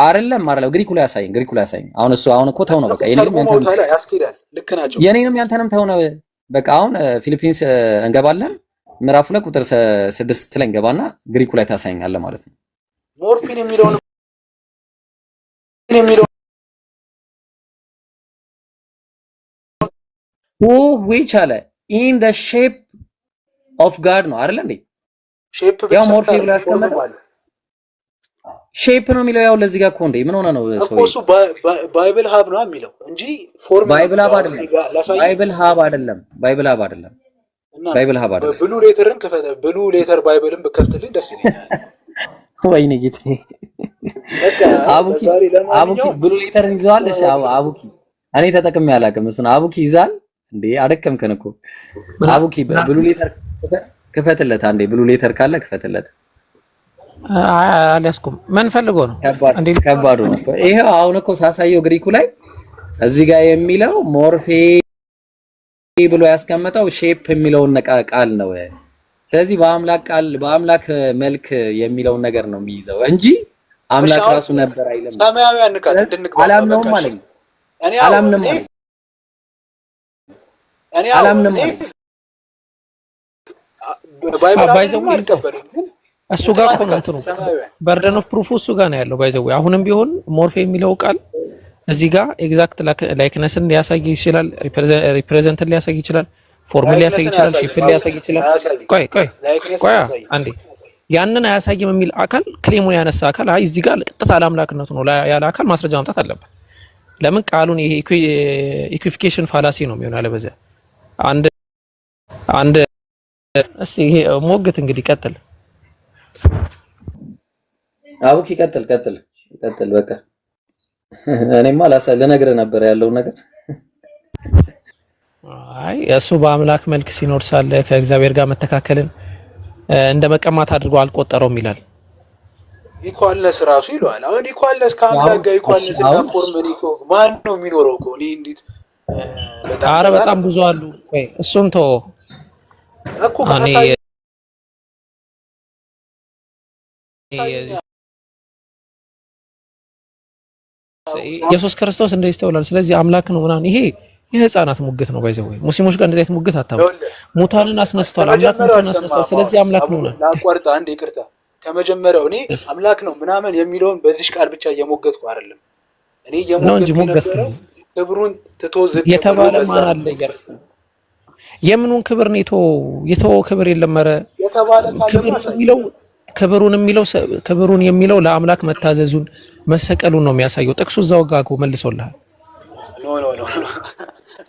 አይደለም ግሪኩ ላይ አሳየኝ። አሁን እኮ ተው ነው በቃ ያስኬዳል። ልክ ናቸው። የኔንም ያንተንም ተው ነው በቃ። አሁን ፊሊፒንስ እንገባለን ምዕራፍ 2 ቁጥር 6 ላይ እንገባና ግሪኩ ላይ ታሳየኛለህ ማለት ነው። ሞርፊን የሚለው which አለ in the shape of God ነው አይደል እንዴ? ሼፕ ብቻ ያው ሞርፊ ብሎ ያስቀመጠው ሼፕ ነው የሚለው። ያው ለዚህ ጋር እኮ እንዴ ምን ሆነ ነው ሰው እሱ ባይብል ሀብ ነው የሚለው እንጂ ፎርም ባይብል ሀብ አይደለም። ባይብል ሀብ አይደለም። ብሉ ሌተርን ከፈተ ብሉ ሌተር ባይብልን ብከፍትልኝ ደስ ይለኛል። ወይኔ ጌቴ አቡኪ ብሉ ሌተርን ይዘዋል። እሺ አቡኪ እኔ ተጠቅሜ አላውቅም። እሱን አቡኪ ይዛል እንዴ? አደከምከን እኮ አቡኪ። ብሉ ሌተር ክፈትለት አንዴ። ብሉ ሌተር ካለ ክፈትለት። አልያዝኩም። ምን ፈልጎ ነው? ከባዱ ነው። ይሄው አሁን እኮ ሳሳየው ግሪኩ ላይ እዚህ ጋር የሚለው ሞርፌ ብሎ ያስቀመጠው ሼፕ የሚለውን ቃል ነው። ስለዚህ በአምላክ መልክ የሚለውን ነገር ነው የሚይዘው እንጂ አምላክ ራሱ ነበር አይልም። ሰማያዊ አንካት እንድንቀበል አላምነውም አለኝ። አላምንም እሱ ጋር እኮ ነው እንትኑ በርደን ኦፍ ፕሩፍ እሱ ጋር ነው ያለው። ባይዘው አሁንም ቢሆን ሞርፌ የሚለው ቃል እዚህ ጋር ኤግዛክት ላይክነስን ሊያሳይ ይችላል፣ ሪፕሬዘንትን ሊያሳይ ይችላል፣ ፎርሙላ ሊያሳይ ይችላል፣ ሼፕን ሊያሳይ ይችላል። ቆይ አንዴ ያንን አያሳይም የሚል አካል ክሌሙን ያነሳ አካል አይ እዚህ ጋር ቀጥታ ለአምላክነቱ ነው ያለ አካል ማስረጃ ማምጣት አለበት። ለምን ቃሉን ይሄ ኢኩዊፊኬሽን ፋላሲ ነው የሚሆነው። አለበዚያ አንድ እስቲ ይሄ ሞግት እንግዲህ ቀጥል አቡኪ ቀጥል በቃ እኔማ ልነግርህ ነበር ያለውን ነገር። አይ እሱ በአምላክ መልክ ሲኖር ሳለ ከእግዚአብሔር ጋር መተካከልን እንደ መቀማት አድርጎ አልቆጠረውም ይላል። ኢኳልነስ ራሱ ይለዋል። አሁን ኢኳልነስ ከአምላክ ጋር ኢኳልነስ እና ፎርም ማን ነው የሚኖረው እኮ? እኔ እንዴት በጣም ብዙ አሉ። እሱን ተወው እኮ ኢየሱስ ክርስቶስ እንደዚህ ተብሏል። ስለዚህ አምላክ ነው ምናምን ይሄ የህፃናት ሙግት ነው። ባይዘው ሙስሊሞች ጋር እንደዚህ አይነት ሙግት አታውቁም። ሙታንን አስነስቷል፣ አምላክ ሙታንን አስነስቷል። ስለዚህ አምላክ ነው ነው ላቋርጥ አንድ ይቅርታ። ከመጀመሪያው እኔ አምላክ ነው ምናምን የሚለውን በዚህ ቃል ብቻ እየሞገትኩ አይደለም። እኔ እየሞገትኩ የነበረው ክብሩን ትቶ ዝቅ የተባለ ማን አለ? የምኑን ክብር ነው የተወው? ክብር የለም። ኧረ የተባለ ክብሩን የሚለው ለአምላክ መታዘዙን መሰቀሉን ነው የሚያሳየው። ጥቅሱ እዛው ጋር እኮ መልሶልሃል። ኖ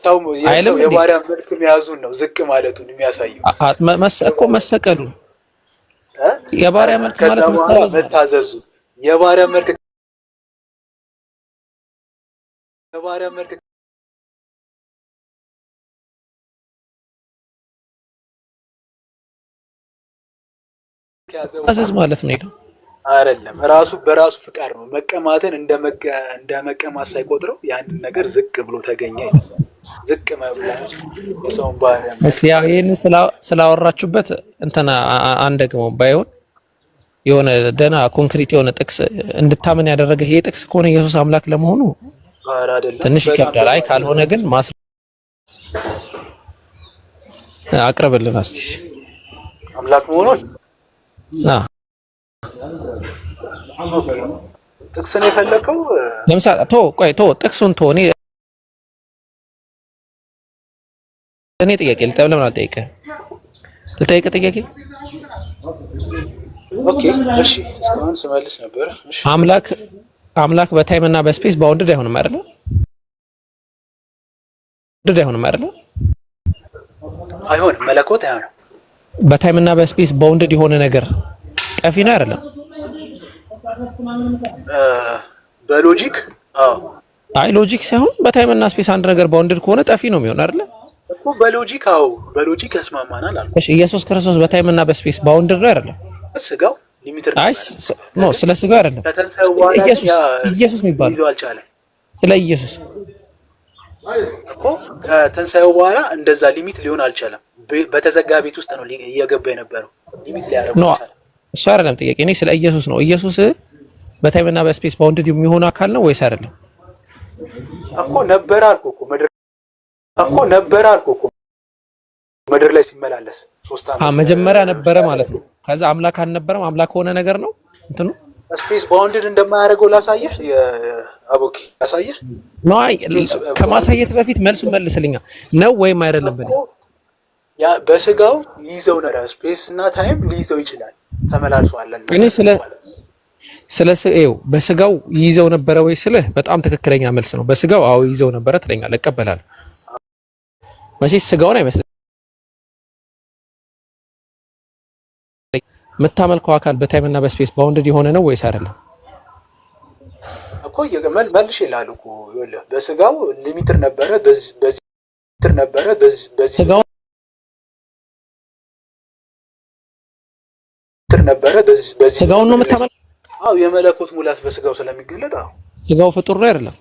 ታው የባሪያ መልክ መያዙን ነው ዝቅ ማለቱን የሚያሳየው እኮ መሰቀሉን የባሪያ መልክ ማለት መታዘዙ የባሪያ መልክ ታዘዝ ማለት ነው አይደለም። ራሱ በራሱ ፍቃድ ነው መቀማትን እንደ መቀማት ሳይቆጥረው ያንን ነገር ዝቅ ብሎ ተገኘ። ዝቅ መብላት የሰውን ባህሪ ያው ይሄን ስላወራችሁበት እንትና አንደግሞ ባይሆን የሆነ ደና ኮንክሪት የሆነ ጥቅስ እንድታመን ያደረገ ይሄ ጥቅስ ከሆነ ኢየሱስ አምላክ ለመሆኑ ትንሽ ይከብዳል። አይ ካልሆነ ግን አቅርብልን እስቲ አምላክ መሆኑን ጥቅስን የፈለከው ለምሳሌ ጥቅሱን እኔ ጥያቄ ለምን አልጠይቅህ? ልጠይቅህ ጥያቄ? ኦኬ እሺ፣ እስካሁን ስመልስ ነበር። እሺ አምላክ በታይም እና በስፔስ ባውንድድ አይሆንም አይደል? አይሆንም። መለኮት አይሆንም። በታይም እና በስፔስ ባውንድድ የሆነ ነገር ጠፊ ነው አይደለም? በሎጂክ አይ ሎጂክ ሳይሆን በታይም እና ስፔስ አንድ ነገር ባውንድድ ከሆነ ጠፊ ነው የሚሆን አይደል? እኮ በሎጂክ ያስማማናል አልኩ። እሺ ኢየሱስ ክርስቶስ በታይም እና በስፔስ ባውንድድ ነው አይደለም? ስጋው ሊሚትድ አይ ኖ ስለ ስጋው አይደለም። ኢየሱስ የሚባለው ስለ ኢየሱስ እኮ ከተንሳኤው በኋላ እንደዛ ሊሚት ሊሆን አልቻለም። በተዘጋ ቤት ውስጥ ነው እየገባ የነበረው። ሊሚት ሊያደርግ ይችላል። እሱ አይደለም ጥያቄ። እኔ ስለ ኢየሱስ ነው። ኢየሱስ በታይም እና በስፔስ ባውንድድ የሚሆን አካል ነው ወይስ አይደለም? እኮ ነበር አልኩ እኮ ምድር ላይ ሲመላለስ 3 ዓመት መጀመሪያ ነበረ ማለት ነው። ከዛ አምላክ አልነበረም። አምላክ ሆነ ነገር ነው እንትኑ ስፔስ ባውንድድ እንደማያደርገው ላሳየህ። የአቦኪ ላሳየህ ነው። አይ ከማሳየት በፊት መልሱን መልስልኛ ነው ወይም አይደለም? ያ በስጋው ይዘው ነው ስፔስ እና ታይም ሊይዘው ይችላል። ተመላልሷል። እኔ ስለ በስጋው ይዘው ነበረ ወይ ስልህ በጣም ትክክለኛ መልስ ነው። በስጋው አዎ ይዘው ነበረ ትለኛለህ፣ እቀበላለሁ። መቼስ ስጋውን አይመስልም የምታመልከው አካል በታይም እና በስፔስ ባውንድድ የሆነ ነው ወይስ አይደለም እኮ መልሽ ይላል እኮ ይኸውልህ፣ በስጋው ሊሚትር ነበረ፣ በዚህ ነበረ፣ በዚህ ስጋው ነበረ፣ በዚህ ስጋውን ነው የምታመልከው። አዎ የመለኮት ሙላት በስጋው ስለሚገለጥ አዎ ስጋው ፍጡር ነው አይደለም?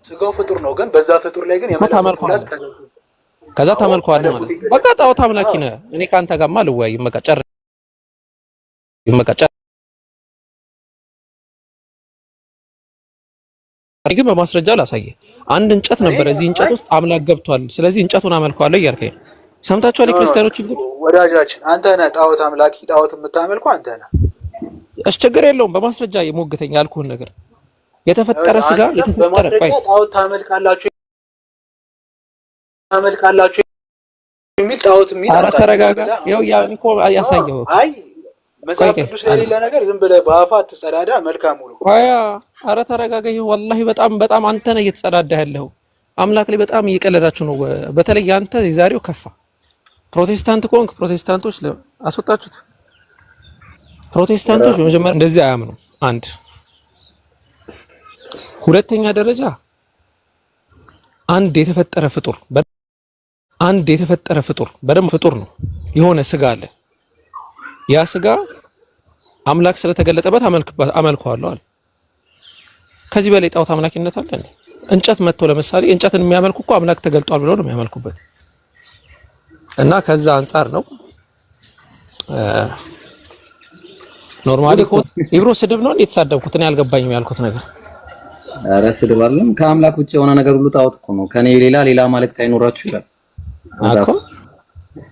ስጋው ፍጡር ነው፣ ግን በዛ ፍጡር ላይ ግን የመለኮት ሙላት ከዛ ታመልከዋለህ ማለት ነው። በቃ ጣዖት አምላኪ ነህ። እኔ ካንተ ጋርማ አልወያይም። በቃ ግን በማስረጃ ላሳየህ። አንድ እንጨት ነበር፣ እዚህ እንጨት ውስጥ አምላክ ገብቷል። ስለዚህ እንጨቱን አመልከዋለሁ እያልከኝ ሰምታችኋል? የክርስቲያኖች ችግር ወዳጃችን አንተ ነህ። ጣዖት አምላኪ ጣዖት የምታመልከው አንተ ነህ። እሺ ችግር የለውም። በማስረጃ የሞገተኝ ያልኩህን ነገር የተፈጠረ ስጋ የተፈጠረ ጣዖት ታመልካላችሁ የሚል ጣዖት የሚል ኧረ ተረጋጋ። ያው ያን እኮ ያሳየው አይ መጽሐፍ ቅዱስ ላይ የሌለ ነገር ዝም ብለህ በአፋ አትጸዳዳ። መልካም ሁሉ ኧረ ተረጋጋ። ወላሂ በጣም አንተ ነህ እየተጸዳዳ ያለው። አምላክ ላይ በጣም እየቀለዳችሁ ነው። በተለይ ያንተ የዛሬው ከፋ። ፕሮቴስታንት ከሆንክ ፕሮቴስታንቶች አስወጣችሁት። ፕሮቴስታንቶች በመጀመሪያ እንደዚህ አያምኑ። አንድ ሁለተኛ ደረጃ አንድ የተፈጠረ ፍጡር በደም ፍጡር ነው። የሆነ ስጋ አለ። ያ ስጋ አምላክ ስለተገለጠበት አመልከዋለሁ አለ። ከዚህ በላይ ጣዖት አምላኪነት አለ እንዴ? እንጨት መጥቶ ለምሳሌ እንጨትን የሚያመልኩ እኮ አምላክ ተገልጧል ብለው ነው የሚያመልኩበት። እና ከዛ አንፃር ነው ኖርማሊ እኮ ኢብሮ ስድብ ነው እንዴ የተሳደብኩት? እኔ አልገባኝም ያልኩት ነገር። ኧረ ስድብ አይደለም። ከአምላክ ውጭ የሆነ ነገር ሁሉ ጣዖት እኮ ነው። ከኔ ሌላ ማለት አይኖራችሁ ይላል እኮ።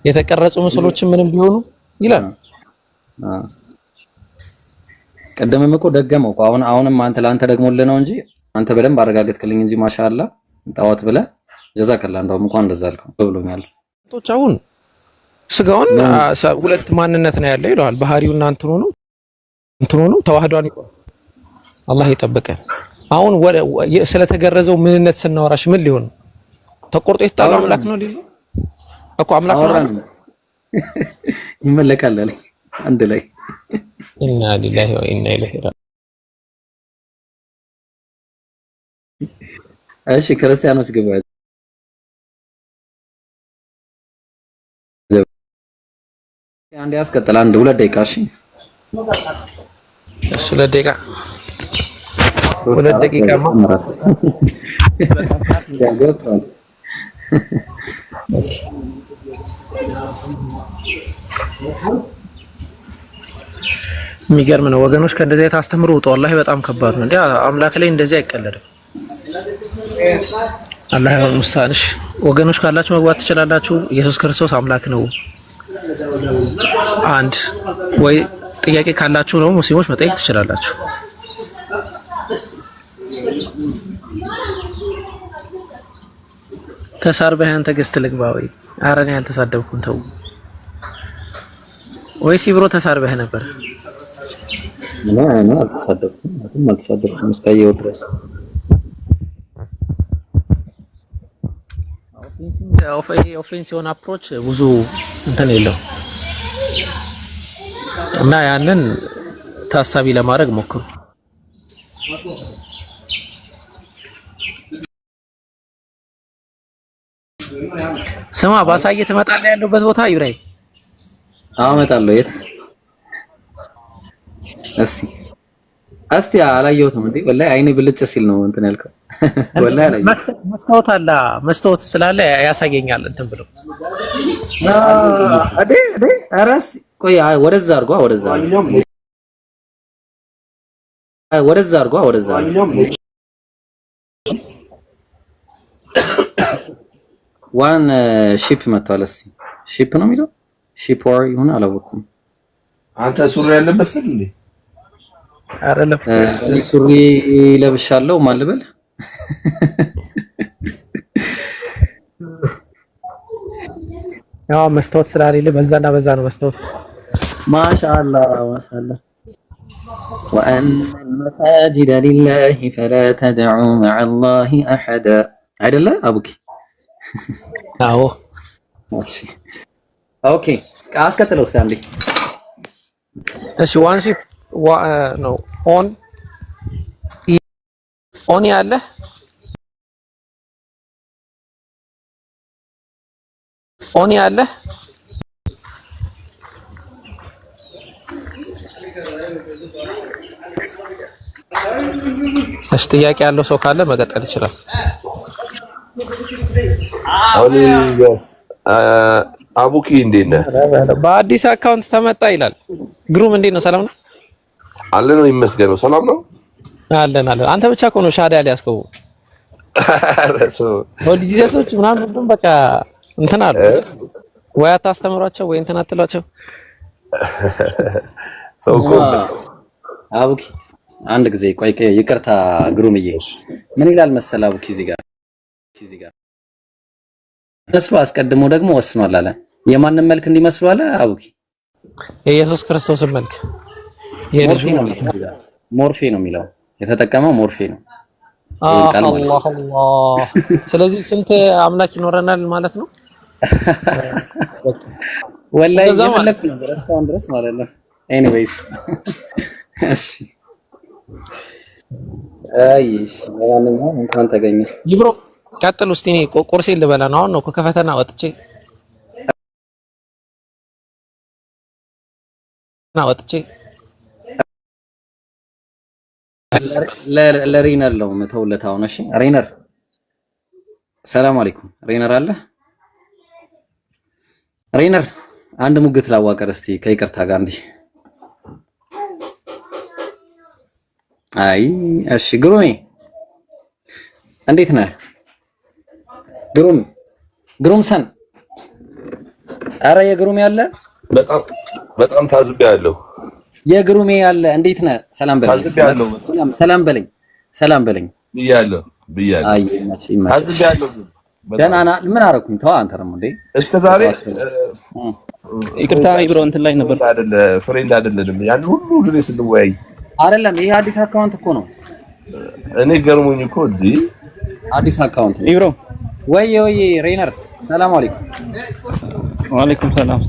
የተቀረጹ ምስሎችን ምንም ቢሆኑ ይላል። ቀደምም እኮ ደገመው እኮ። አሁንም ለአንተ ደግሞልህ ነው እንጂ አንተ በደንብ አረጋገጥክልኝ እንጂ ማሻአላ ጣዖት ብለህ ጀዛከላ። እንደውም እንኳን እንደዛ አልከው ብሎኛል። ቶች አሁን ስጋውን ሁለት ማንነት ነው ያለው ይለዋል። ባህሪውና እንትኑ ነው ተዋህዷን ይቆም። አላህ ይጠብቀን። አሁን ስለተገረዘው ምንነት ስናወራሽ ምን ሊሆን ነው? ተቆርጦ የተጣለው አምላክ ነው ሊሆን እኮ አምላክ ነው ይመለካል አለኝ አንድ ላይ ኢና ሊላሂ ወኢና ኢለይሂ ራጂዑን። እሺ ክርስቲያኖች ግባ አንድ ያስቀጥል። አንድ 2 ደቂቃ እሺ። እሺ 2 ደቂቃ 2 ደቂቃ ማለት ያገርታል። የሚገርም ነው ወገኖች። ከእንደዚህ አይነት አስተምሮ ውጡ። ወላሂ በጣም ከባድ ነው። እንዴ አምላክ ላይ እንደዚህ አይቀለድም። አላህ ሙስታንሽ ወገኖች ካላችሁ መግባት ትችላላችሁ። ኢየሱስ ክርስቶስ አምላክ ነው። አንድ ወይ ጥያቄ ካላችሁ ነው ሙስሊሞች መጠየቅ ትችላላችሁ። ተሳርበህ አንተ ገዝት ልግባ ወይ? ኧረ እኔ አልተሳደብኩም። ተው ወይስ ኢብሮ ተሳርበህ ነበር? እኔ አልተሳደብኩም እስካየው ድረስ። ኦፌንስ የሆነ አፕሮች ብዙ እንትን የለው እና ያንን ታሳቢ ለማድረግ ሞክሩ። ስማ ባሳየ ትመጣለህ ያለበት ቦታ ኢብራሂም? አዎ እመጣለሁ። የት? እስቲ አላየሁትም እንዴ ወላሂ አይኔ ብልጭ ሲል ነው እንትን ያልከው። ወላሂ አላየሁትም። መስታወት አለ መስታወት ስላለ ያሳየኛል እንትን ብሎ አዴ ኧረ እስቲ ቆይ ወደዛ አድርጓ ወደዛ ዋን ሺፕ መጥቷል። እስቲ ሺፕ ነው የሚለው ሺፕ ወር ይሁን አላወኩም። አንተ ሱሪ ያለበት እንዴ? አይደለም ሱሪ ለብሻለሁ። ማን ልበል? ያው መስታወት ስላሌለ በዛና በዛ ነው መስታወት። ማሻአላ وأن المساجد لله فلا تدعوا مع الله أحدا አይደለ አቡኪ? አዎ ኦኬ አስከተለው አንዴ። እሺ ዋን ሺፕ ነው ኦን ያለ እሺ ጥያቄ ያለው ሰው ካለ መቀጠል ይችላል። አቡኪ እንዴት ነህ? በአዲስ አካውንት ተመጣ ይላል። ግሩም እንዴት ነው? ሰላም ነው አለ ነው ይመስገነው። ሰላም ነው አለን። አንተ ብቻ እኮ ነው ሻዳ ያስከው ጂሰሶች ምናምን ሁሉም በቃ እንትን አሉ ወይ አታስተምሯቸው ወይ እንትን አትሏቸው። አቡኪ አንድ ጊዜ ቆይ ይቅርታ ግሩምዬ፣ ምን ይላል መሰል አቡኪ እዚህ ጋር እሱ አስቀድሞ ደግሞ ወስኗል አለ። የማንን መልክ እንዲመስሉ አለ አቡኪ? የኢየሱስ ክርስቶስን መልክ ሞርፌ ነው የሚለው የተጠቀመው ሞርፌ ነው። አላህ ስለዚህ ስንት አምላክ ይኖረናል ማለት ነው? ወላሂ የፈለኩ ነበር እስካሁን ድረስ ማለት ነው። ኤኒዌይስ እሺ አይሽ ማንኛውም እንኳን ተገኘ ይብሮ ቀጥል እስቲ። እኔ ቁርሴን ልበላ ነው። አሁን ነው ከፈተና ወጥቼ ለሬነር ነው መተውለት አሁን። እሺ ሬነር ሰላም አለይኩም። ሬነር አለ? ሬነር አንድ ሙግት ላዋቀር እስቲ ከይቅርታ ጋር እንዴ አይ እሺ ግሩሜ እንዴት ነህ? ግሩም ሰን አረ የግሩሜ ያለ በጣም ታዝቤያለሁ። የግሩሜ ያለ እንዴት ነህ? ሰላም በለኝ። ሰላም በለኝ ብያለሁ። አይ ታዝቤያለሁ። ደህና ነህ? ምን አደረኩኝ? ተው አንተ ደግሞ እንዴ እስከ ዛሬ ይቅርታ ይብሮ እንትን ላይ ነበር አይደለ? ፍሬንድ አይደለንም ያን ሁሉ ጊዜ ስንወያይ አይደለም። ይሄ አዲስ አካውንት እኮ ነው። እኔ ገርሞኝ እኮ እንዴ አዲስ አካውንት ነው ይብሮ። ወይ ሬነር ሰላም አለይኩም። ወአለይኩም ሰላም።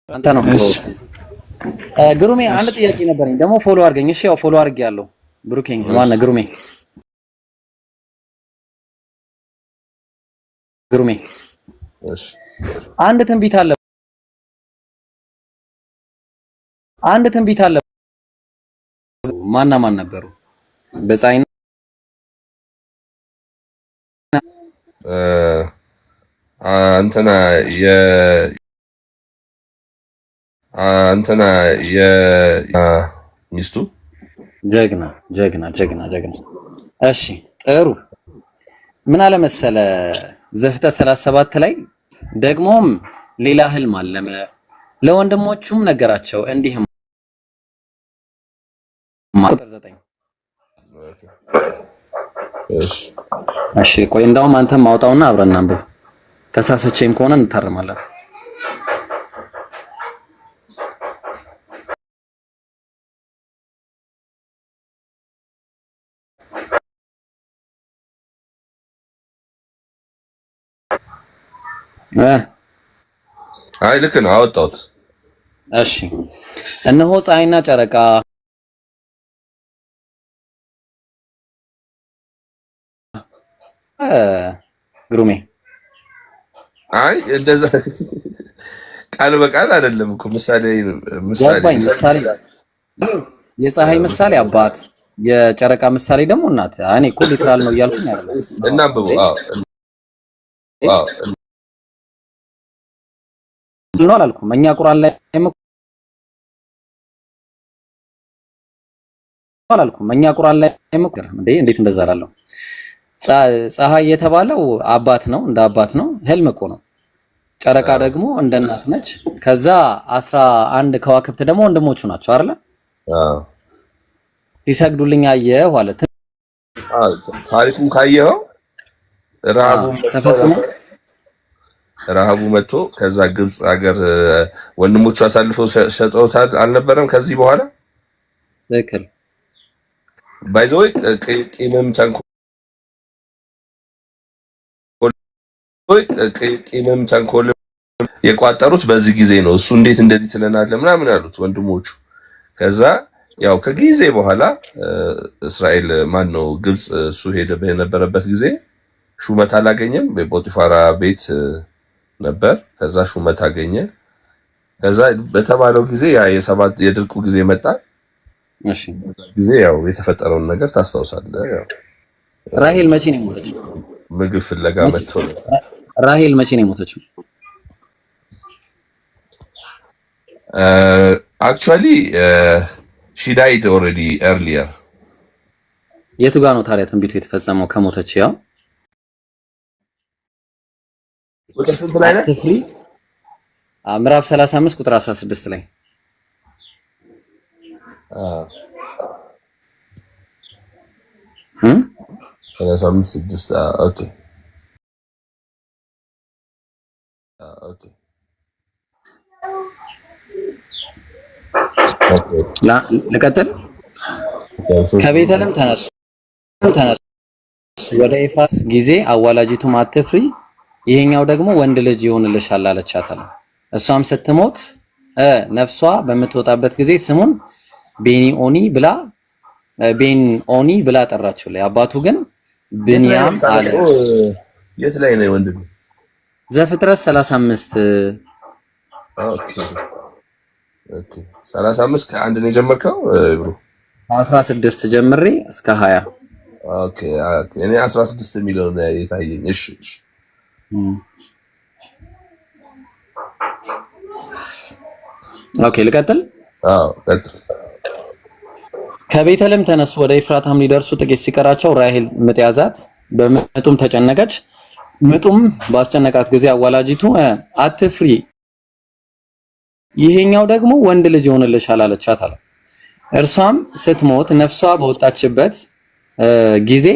አንተ ነው ግሩሜ። አንድ ጥያቄ ነበረኝ ደግሞ ፎሎ አድርገኝ። እሺ ያው ፎሎ አድርጌያለሁ። ብሩኬኝ ማነው ግሩሜ እሺ አንድ ትንቢት አለ። ማን ነበሩ? በፀሐይ አንተና ሚስቱ ጀግና። እሺ ጥሩ። ምን አለ መሰለ ዘፍጥረት 37 ላይ ደግሞም ሌላ ህልም አለመ፣ ለወንድሞቹም ነገራቸው እንዲህም ቁጥር 9 እሺ ቆይ እንዳውም አንተም ማውጣውና አብረን እናንብብ። ተሳስቼም ከሆነ እንታረማለን። አይ ልክ ነው አወጣሁት። እሺ እነሆ ፀሐይና ጨረቃ ግሩሜ አይ እንደዛ ቃል በቃል አይደለም እኮ ምሳሌ የፀሐይ ምሳሌ አባት፣ የጨረቃ ምሳሌ ደግሞ እናት። እኔ እኮ ሊትራል ነው እያልኩኝ አይደለም። እናንብበው። አዎ ነው አላልኩም። እኛ ቁርአን ላይ አይመክርም እንዴ? እንዴት እንደዛ አላለሁ? ፀሐይ የተባለው አባት ነው፣ እንደ አባት ነው። ህልም እኮ ነው። ጨረቃ ደግሞ እንደ እናት ነች። ከዛ 11 ከዋክብት ደግሞ ወንድሞቹ ናቸው አይደለ? ሲሰግዱልኝ አየሁ አለ። ታሪኩን ካየኸው ረሃቡ መጥቶ ከዛ ግብጽ ሀገር ወንድሞቹ አሳልፈው ሸጠውታል አልነበረም? ከዚህ በኋላ ትክክል ባይዘው ቂምም ተንኮል የቋጠሩት በዚህ ጊዜ ነው። እሱ እንዴት እንደዚህ ትለናለህ ምናምን ያሉት ወንድሞቹ። ከዛ ያው ከጊዜ በኋላ እስራኤል ማን ነው ግብጽ እሱ ሄደ በነበረበት ጊዜ ሹመት አላገኘም። በፖቲፋራ ቤት ነበር። ከዛ ሹመት አገኘ። ከዛ በተባለው ጊዜ ያ የድርቁ ጊዜ መጣ። እሺ ጊዜ ያው የተፈጠረውን ነገር ታስታውሳለህ። ያው ራሄል መቼ ነው የሞተችው? ምግብ ፍለጋ መጥቶ ራሄል መቼ ነው የሞተችው? አክቹአሊ ሺ ዳይድ ኦልሬዲ ኤርሊየር። የቱ ጋር ነው ታዲያ ትንቢቱ የተፈጸመው ከሞተች? ያው ቁጥር ስንት ላይ ነው? ምዕራፍ 35 ቁጥር 16 ላይ 35 ኦኬ ልቀጥል። ከቤተልሔም ተነሱ ወደ ኤፍራት ጊዜ አዋላጂቱም አትፍሪ፣ ይሄኛው ደግሞ ወንድ ልጅ ይሆንልሻል አለቻት አለ። እሷም ስትሞት ነፍሷ በምትወጣበት ጊዜ ስሙን ቤንኦኒ ብላ ጠራችው። ላይ አባቱ ግን ብንያም አለ። የት ላይ ነው ወንድም? ዘፍጥረት 35 ኦኬ 35 ከአንድ ነው የጀመርከው ብሩ? 16 ጀምሬ እስከ 20። ኦኬ እኔ 16 የሚለው ነው የታየኝ። እሺ ኦኬ ልቀጥል። ቀጥል። ከቤተልሔም ተነሱ ወደ ኤፍራታም ሊደርሱ ጥቂት ሲቀራቸው ራሔል ምጥ ያዛት፣ በምጡም ተጨነቀች። ምጡም ባስጨነቃት ጊዜ አዋላጂቱ አትፍሪ፣ ይሄኛው ደግሞ ወንድ ልጅ ይሆንልሻል አለቻት አለ። እርሷም ስትሞት ነፍሷ በወጣችበት ጊዜ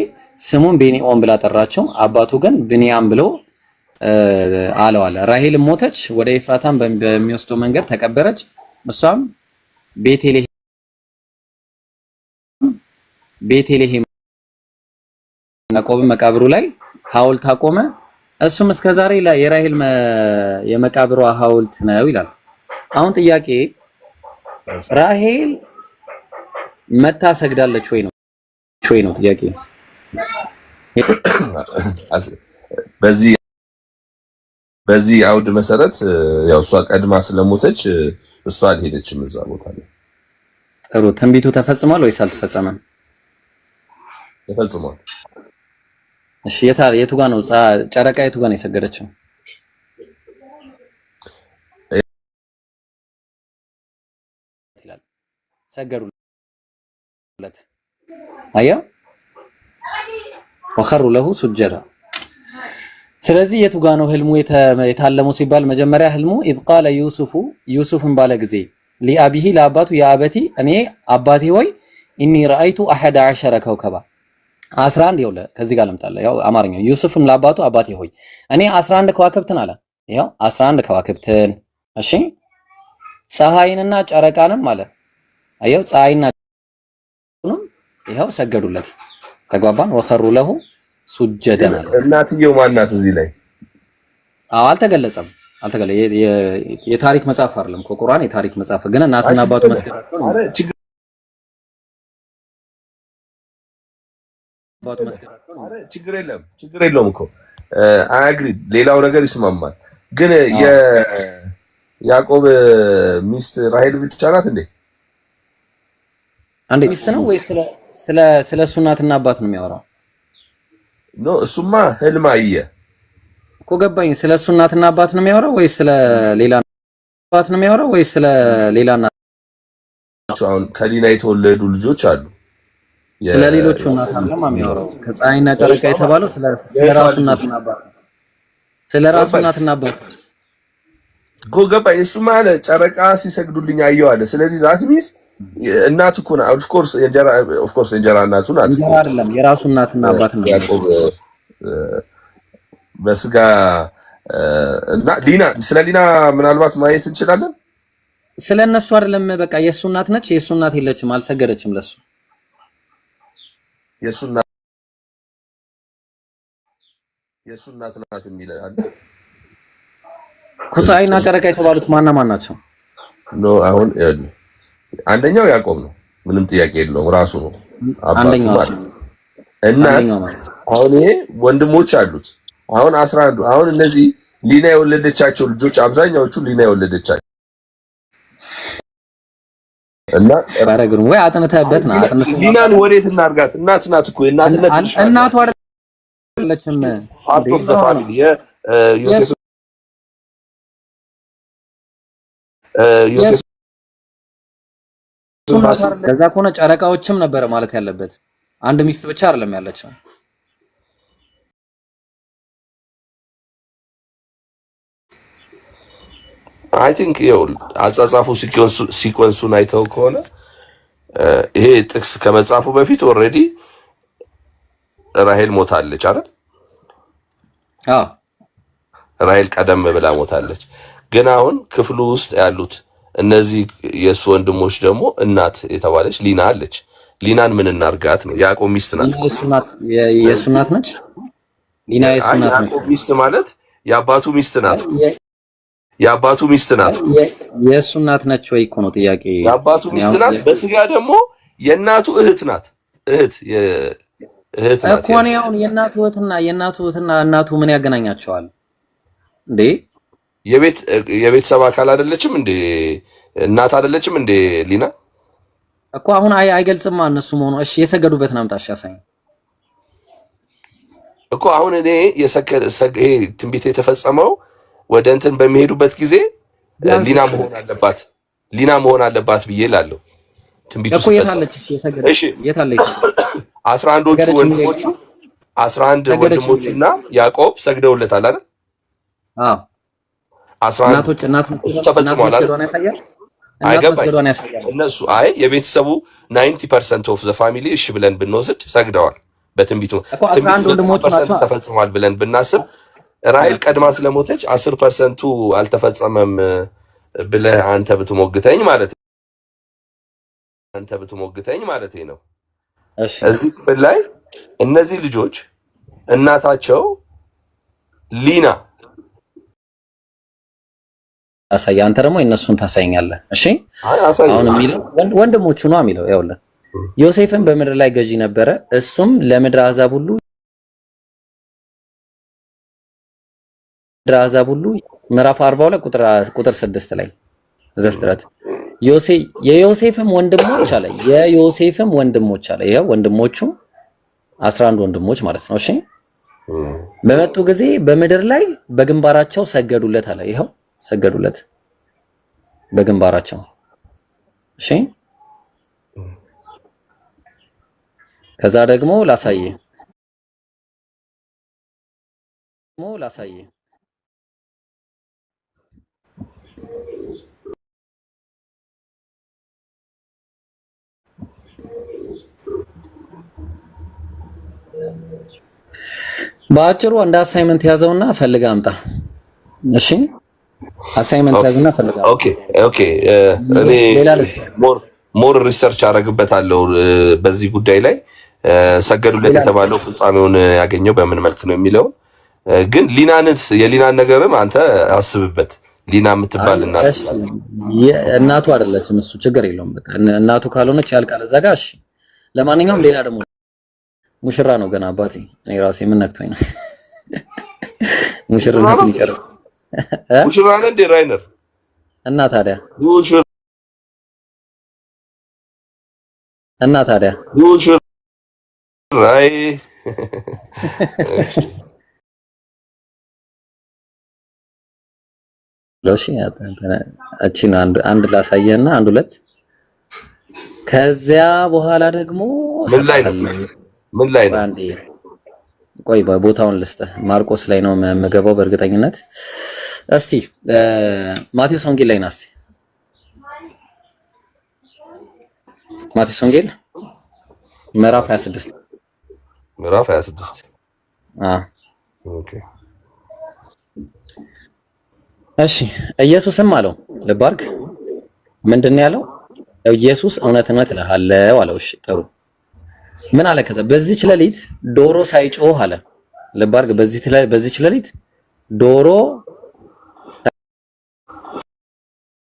ስሙን ቤኒኦን ብላ ጠራቸው። አባቱ ግን ብንያም ብሎ አለው አለ። ራሔልም ሞተች፣ ወደ ኤፍራታም በሚወስደው መንገድ ተቀበረች። እሷም ቤተልሔም ያዕቆብ መቃብሩ ላይ ሐውልት አቆመ። እሱም እስከዛሬ የራሔል የመቃብሯ ሐውልት ነው ይላል። አሁን ጥያቄ ራሔል መታ ሰግዳለች ወይ ነው ጥያቄ። በዚህ አውድ መሰረት ያው እሷ ቀድማ ስለሞተች እሷ አልሄደችም እዛ ቦታ ላይ። ጥሩ። ትንቢቱ ተፈጽሟል ወይስ አልተፈጸመም? ተፈጽሟል። እሺ የቱ ጋር ነው ጨረቃ የቱ ጋር ነው የሰገደችው? ሰገዱለት። አያ ወኸሩ ለሁ ሱጀዳ። ስለዚህ የቱ ጋር ነው ህልሙ የታለመው ሲባል መጀመሪያ ህልሙ ኢዝ ቃለ ዩሱፍን ባለ ጊዜ ሊአቢሂ ለአባቱ የአበቲ እኔ አባቴ ሆይ ኢኒ ረአይቱ 11 ከውከባ 11 ይውለ ከዚህ ጋር ለምጣለ ያው አማርኛው ዩሱፍም ለአባቱ አባቴ ሆይ እኔ 11 ከዋክብትን አለ። ያው 11 ከዋክብትን እሺ ፀሐይንና ጨረቃንም አለ። አየው ፀሐይና ጨረቃንም ይሄው ሰገዱለት። ተግባባን። ወኸሩ ለሁ ሱጀደን አለ። እናትየው ማናት እዚህ ላይ? አልተገለጸም። የታሪክ መጽሐፍ አይደለም እኮ ቁርአን የታሪክ መጽሐፍ ግን እናትና አባቱ መስገዳቸው ነው። ችግር የለውም እኮ አግሪ። ሌላው ነገር ይስማማል። ግን የያዕቆብ ሚስት ራሔል ብቻ ናት እንዴ? አንዴ ሚስት ነው ወይስ ስለ እሱ እናትና አባት ነው የሚያወራው? ኖ እሱማ ህልም አየ እኮ ገባኝ። ስለ እሱ እናትና አባት ነው የሚያወራው ወይስ ስለ ሌላ አባት ነው የሚያወራው ወይስ ስለ ሌላ እናት? አሁን ከሊና የተወለዱ ልጆች አሉ። ስለ ሌሎቹ እናት አይደለም የሚያወራው። ከፀሐይና ጨረቃ የተባለው ስለ ራሱ እናትና አባት ነው። ስለ ራሱ እናትና አባት እኮ ገባኝ። እሱ ማለት ጨረቃ ሲሰግዱልኝ አየሁ አለ። ስለዚህ ዛት ሚስ እናቱ እኮ ነው። ኦፍ ኮርስ እንጀራ እናቱ ናት። እንጀራ አይደለም የራሱ እናትና አባት ነው። ያዕቆብ በስጋ እና ስለ ሊና ምናልባት ማየት እንችላለን። ስለ እነሱ አይደለም በቃ የእሱ እናት ነች። የእሱ እናት የለችም፣ አልሰገደችም ለሱ። የእሱ እናት ናት የሚል አለ። ፀሐይና ጨረቃ የተባሉት ማን ናቸው? ኖ አሁን አንደኛው ያዕቆብ ነው፣ ምንም ጥያቄ የለውም፣ ራሱ ነው አባቱ ማለት። እናት አሁን ይሄ ወንድሞች አሉት። አሁን 11 አሁን እነዚህ ሊና የወለደቻቸው ልጆች አብዛኛዎቹ ሊና የወለደቻቸው እና ባረግሩ ወይ አጥንተህበት ነው። ሊናን ወዴት እናርጋት? እናት ናት እኮ እናትነት እናቱ አይደለችም። ፓርት ኦፍ ዘ ፋሚሊ ዮሴፍ ከዛ ከሆነ ጨረቃዎችም ነበረ ማለት ያለበት። አንድ ሚስት ብቻ አይደለም ያለችው። አይ ቲንክ አጻጻፉ ሲኮንሱን አይተው ከሆነ ይሄ ጥቅስ ከመጻፉ በፊት ኦልሬዲ ራሔል ሞታለች አይደል? አዎ ራሔል ቀደም ብላ ሞታለች። ግን አሁን ክፍሉ ውስጥ ያሉት እነዚህ የሱ ወንድሞች ደግሞ እናት የተባለች ሊና አለች። ሊናን ምን እናርጋት ነው? ያዕቆብ ሚስት ናት። የሱ እናት ነች። ሊና የሱ እናት ነች። ያዕቆብ ሚስት ማለት የአባቱ ሚስት ናት። የአባቱ ሚስት ናት። የሱ እናት ነች ወይ እኮ ነው ጥያቄ። የአባቱ ሚስት ናት። በስጋ ደግሞ የእናቱ እህት ናት። እህት ናት እኮ ነው። አሁን የእናቱ እህትና እናቱ ምን ያገናኛቸዋል እንዴ? የቤተሰብ አካል አይደለችም እንዴ? እናት አይደለችም እንዴ ሊና? እኮ አሁን አይገልጽማ እነሱ መሆኑ። እሺ የሰገዱበትን አምጣሽ ያሳይ እኮ አሁን እኔ ይሄ ትንቢት የተፈጸመው ወደ እንትን በሚሄዱበት ጊዜ ሊና መሆን አለባት ብዬ እላለሁ። ትንቢቱ እኮ የታለች? እሺ የታለች? 11ዎቹ ወንድሞቹ 11 ወንድሞቹና ያዕቆብ ሰግደውለታል አይደል? አዎ 11 እሱ ተፈጽሟል አይደል? አይገባኝ እነሱ የቤተሰቡ 90% ኦፍ ዘ ፋሚሊ እሺ ብለን ብንወስድ ሰግደዋል። በትንቢቱ ተፈጽሟል ብለን ብናስብ ራሔል ቀድማ ስለሞተች 10%ቱ አልተፈጸመም ብለህ አንተ ብትሞግተኝ ማለት ነው። እዚህ ክፍል ላይ እነዚህ ልጆች እናታቸው ሊና አሳያ፣ አንተ ደግሞ እነሱን ታሳየኛለህ። እሺ አሁን የሚለው ወንድሞቹ ነው የሚለው። ይኸውልህ ዮሴፍም በምድር ላይ ገዢ ነበረ፣ እሱም ለምድር አሕዛብ ሁሉ ምዕራፍ 42 ቁጥር 6 ላይ ዘፍጥረት የዮሴፍም ወንድሞች አለ። ይሄ ወንድሞቹ 11 ወንድሞች ማለት ነው። እሺ በመጡ ጊዜ በምድር ላይ በግንባራቸው ሰገዱለት አለ። ይሄው ሰገዱለት በግንባራቸው። እሺ ከዛ ደግሞ ላሳየ በአጭሩ እንደ አሳይመንት ያዘውና ፈልጋ አምጣ። እሺ አሳይመንት ያዘውና ፈልጋ። ኦኬ እኔ ሞር ሪሰርች አደርግበታለሁ በዚህ ጉዳይ ላይ ሰገዱለት የተባለው ፍጻሜውን ያገኘው በምን መልክ ነው የሚለው። ግን የሊናን ነገርም አንተ አስብበት። ሊና የምትባል እናቱ አይደለችም፣ እሱ ችግር የለውም። በቃ እናቱ ካልሆነች ያልቃል እዛ ጋር። እሺ ለማንኛውም ሌላ ደግሞ ሙሽራ ነው ገና አባቴ። እኔ ራሴ ምን ነክቶኝ ነው ሙሽርነቱን ይጨርስ። ሙሽራ ነህ እንደ ራይነር እና ታዲያ ሙሽራይ ሎሺ እቺን አንድ ላሳየህና አንድ ሁለት ከዚያ በኋላ ደግሞ ምን ላይ ነው? ቆይ ቦታውን ልስጥህ። ማርቆስ ላይ ነው የምገባው በእርግጠኝነት። እስቲ ማቴዎስ ወንጌል ላይ ና። እስቲ ማቴዎስ ወንጌል ምዕራፍ 26 ኦኬ። እሺ ኢየሱስም አለው፣ ልብ አድርግ። ምንድን ነው ያለው? ኢየሱስ እውነት እልሃለሁ አለው። እሺ ጥሩ። ምን አለ ከዛ? በዚህች ሌሊት ዶሮ ሳይጮህ አለ። ልብ አድርግ። በዚህች ሌሊት ዶሮ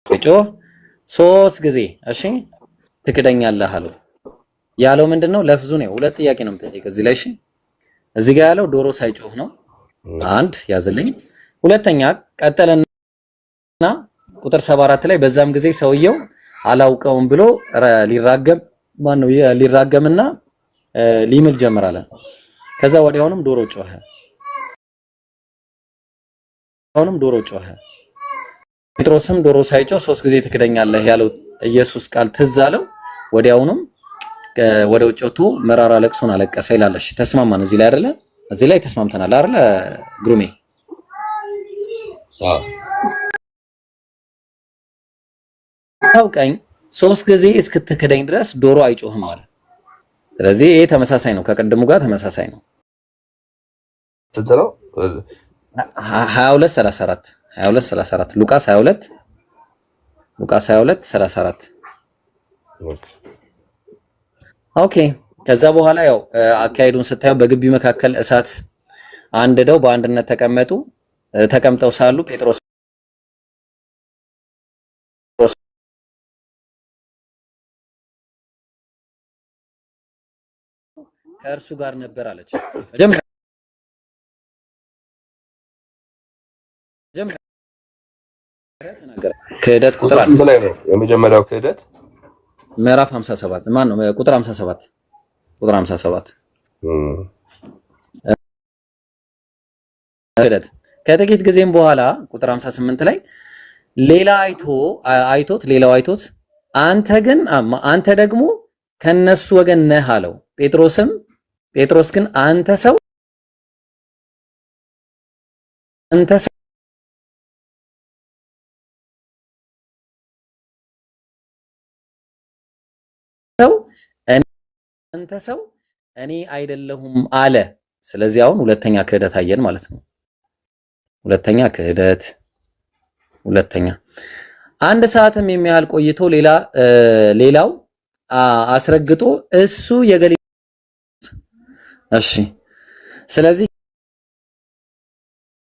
ሳይጮህ 3 ጊዜ እሺ ትክደኛለህ አለው። ያለው ምንድነው? ለፍዙ ነው። ሁለት ጥያቄ ነው የምጠይቀው እዚህ ላይ። እሺ እዚህ ጋር ያለው ዶሮ ሳይጮህ ነው። አንድ ያዝልኝ። ሁለተኛ ቀጠለና ቁጥር 74 ላይ በዛም ጊዜ ሰውየው አላውቀውም ብሎ ሊራገምና ሊምል ጀመራለ። ከዛ ወዲያውኑም ዶሮ ጮኸ። ጴጥሮስም ዶሮ ሳይጮህ 3 ጊዜ ትክደኛለህ ያለው ኢየሱስ ቃል ትዝ አለው። ወዲያውኑም ወደ ውጭ ወጥቶ መራራ ለቅሶን አለቀሰ ይላል። እሺ ተስማማን እዚህ ላይ አይደለ? እዚህ ላይ ተስማምተናል አይደለ ግሩሜ? ታውቀኝ 3 ጊዜ እስክትክደኝ ድረስ ዶሮ አይጮህም አለ። ስለዚህ ይሄ ተመሳሳይ ነው፣ ከቀድሙ ጋር ተመሳሳይ ነው። ስንት ነው? 22:34 ሉቃስ 22:34 ኦኬ። ከዛ በኋላ ያው አካሄዱን ስታየው በግቢ መካከል እሳት አንድደው በአንድነት ተቀምጠው ሳሉ ጴጥሮስ ከእርሱ ጋር ነበር አለች። ክህደት ቁጥር ስንት ላይ ነው? የመጀመሪያው ክህደት ምዕራፍ 57 ማን ነው? ቁጥር 57 ክህደት። ከጥቂት ጊዜም በኋላ ቁጥር 58 ላይ ሌላው አይቶት አንተ ደግሞ ከነሱ ወገን ነህ አለው። ጴጥሮስ ግን አንተ ሰው እኔ አይደለሁም አለ። ስለዚህ አሁን ሁለተኛ ክህደት አየን ማለት ነው። ሁለተኛ ክህደት። አንድ ሰዓትም የሚያህል ቆይቶ ሌላው አስረግጦ እሱ የገሊላ። እሺ ስለዚህ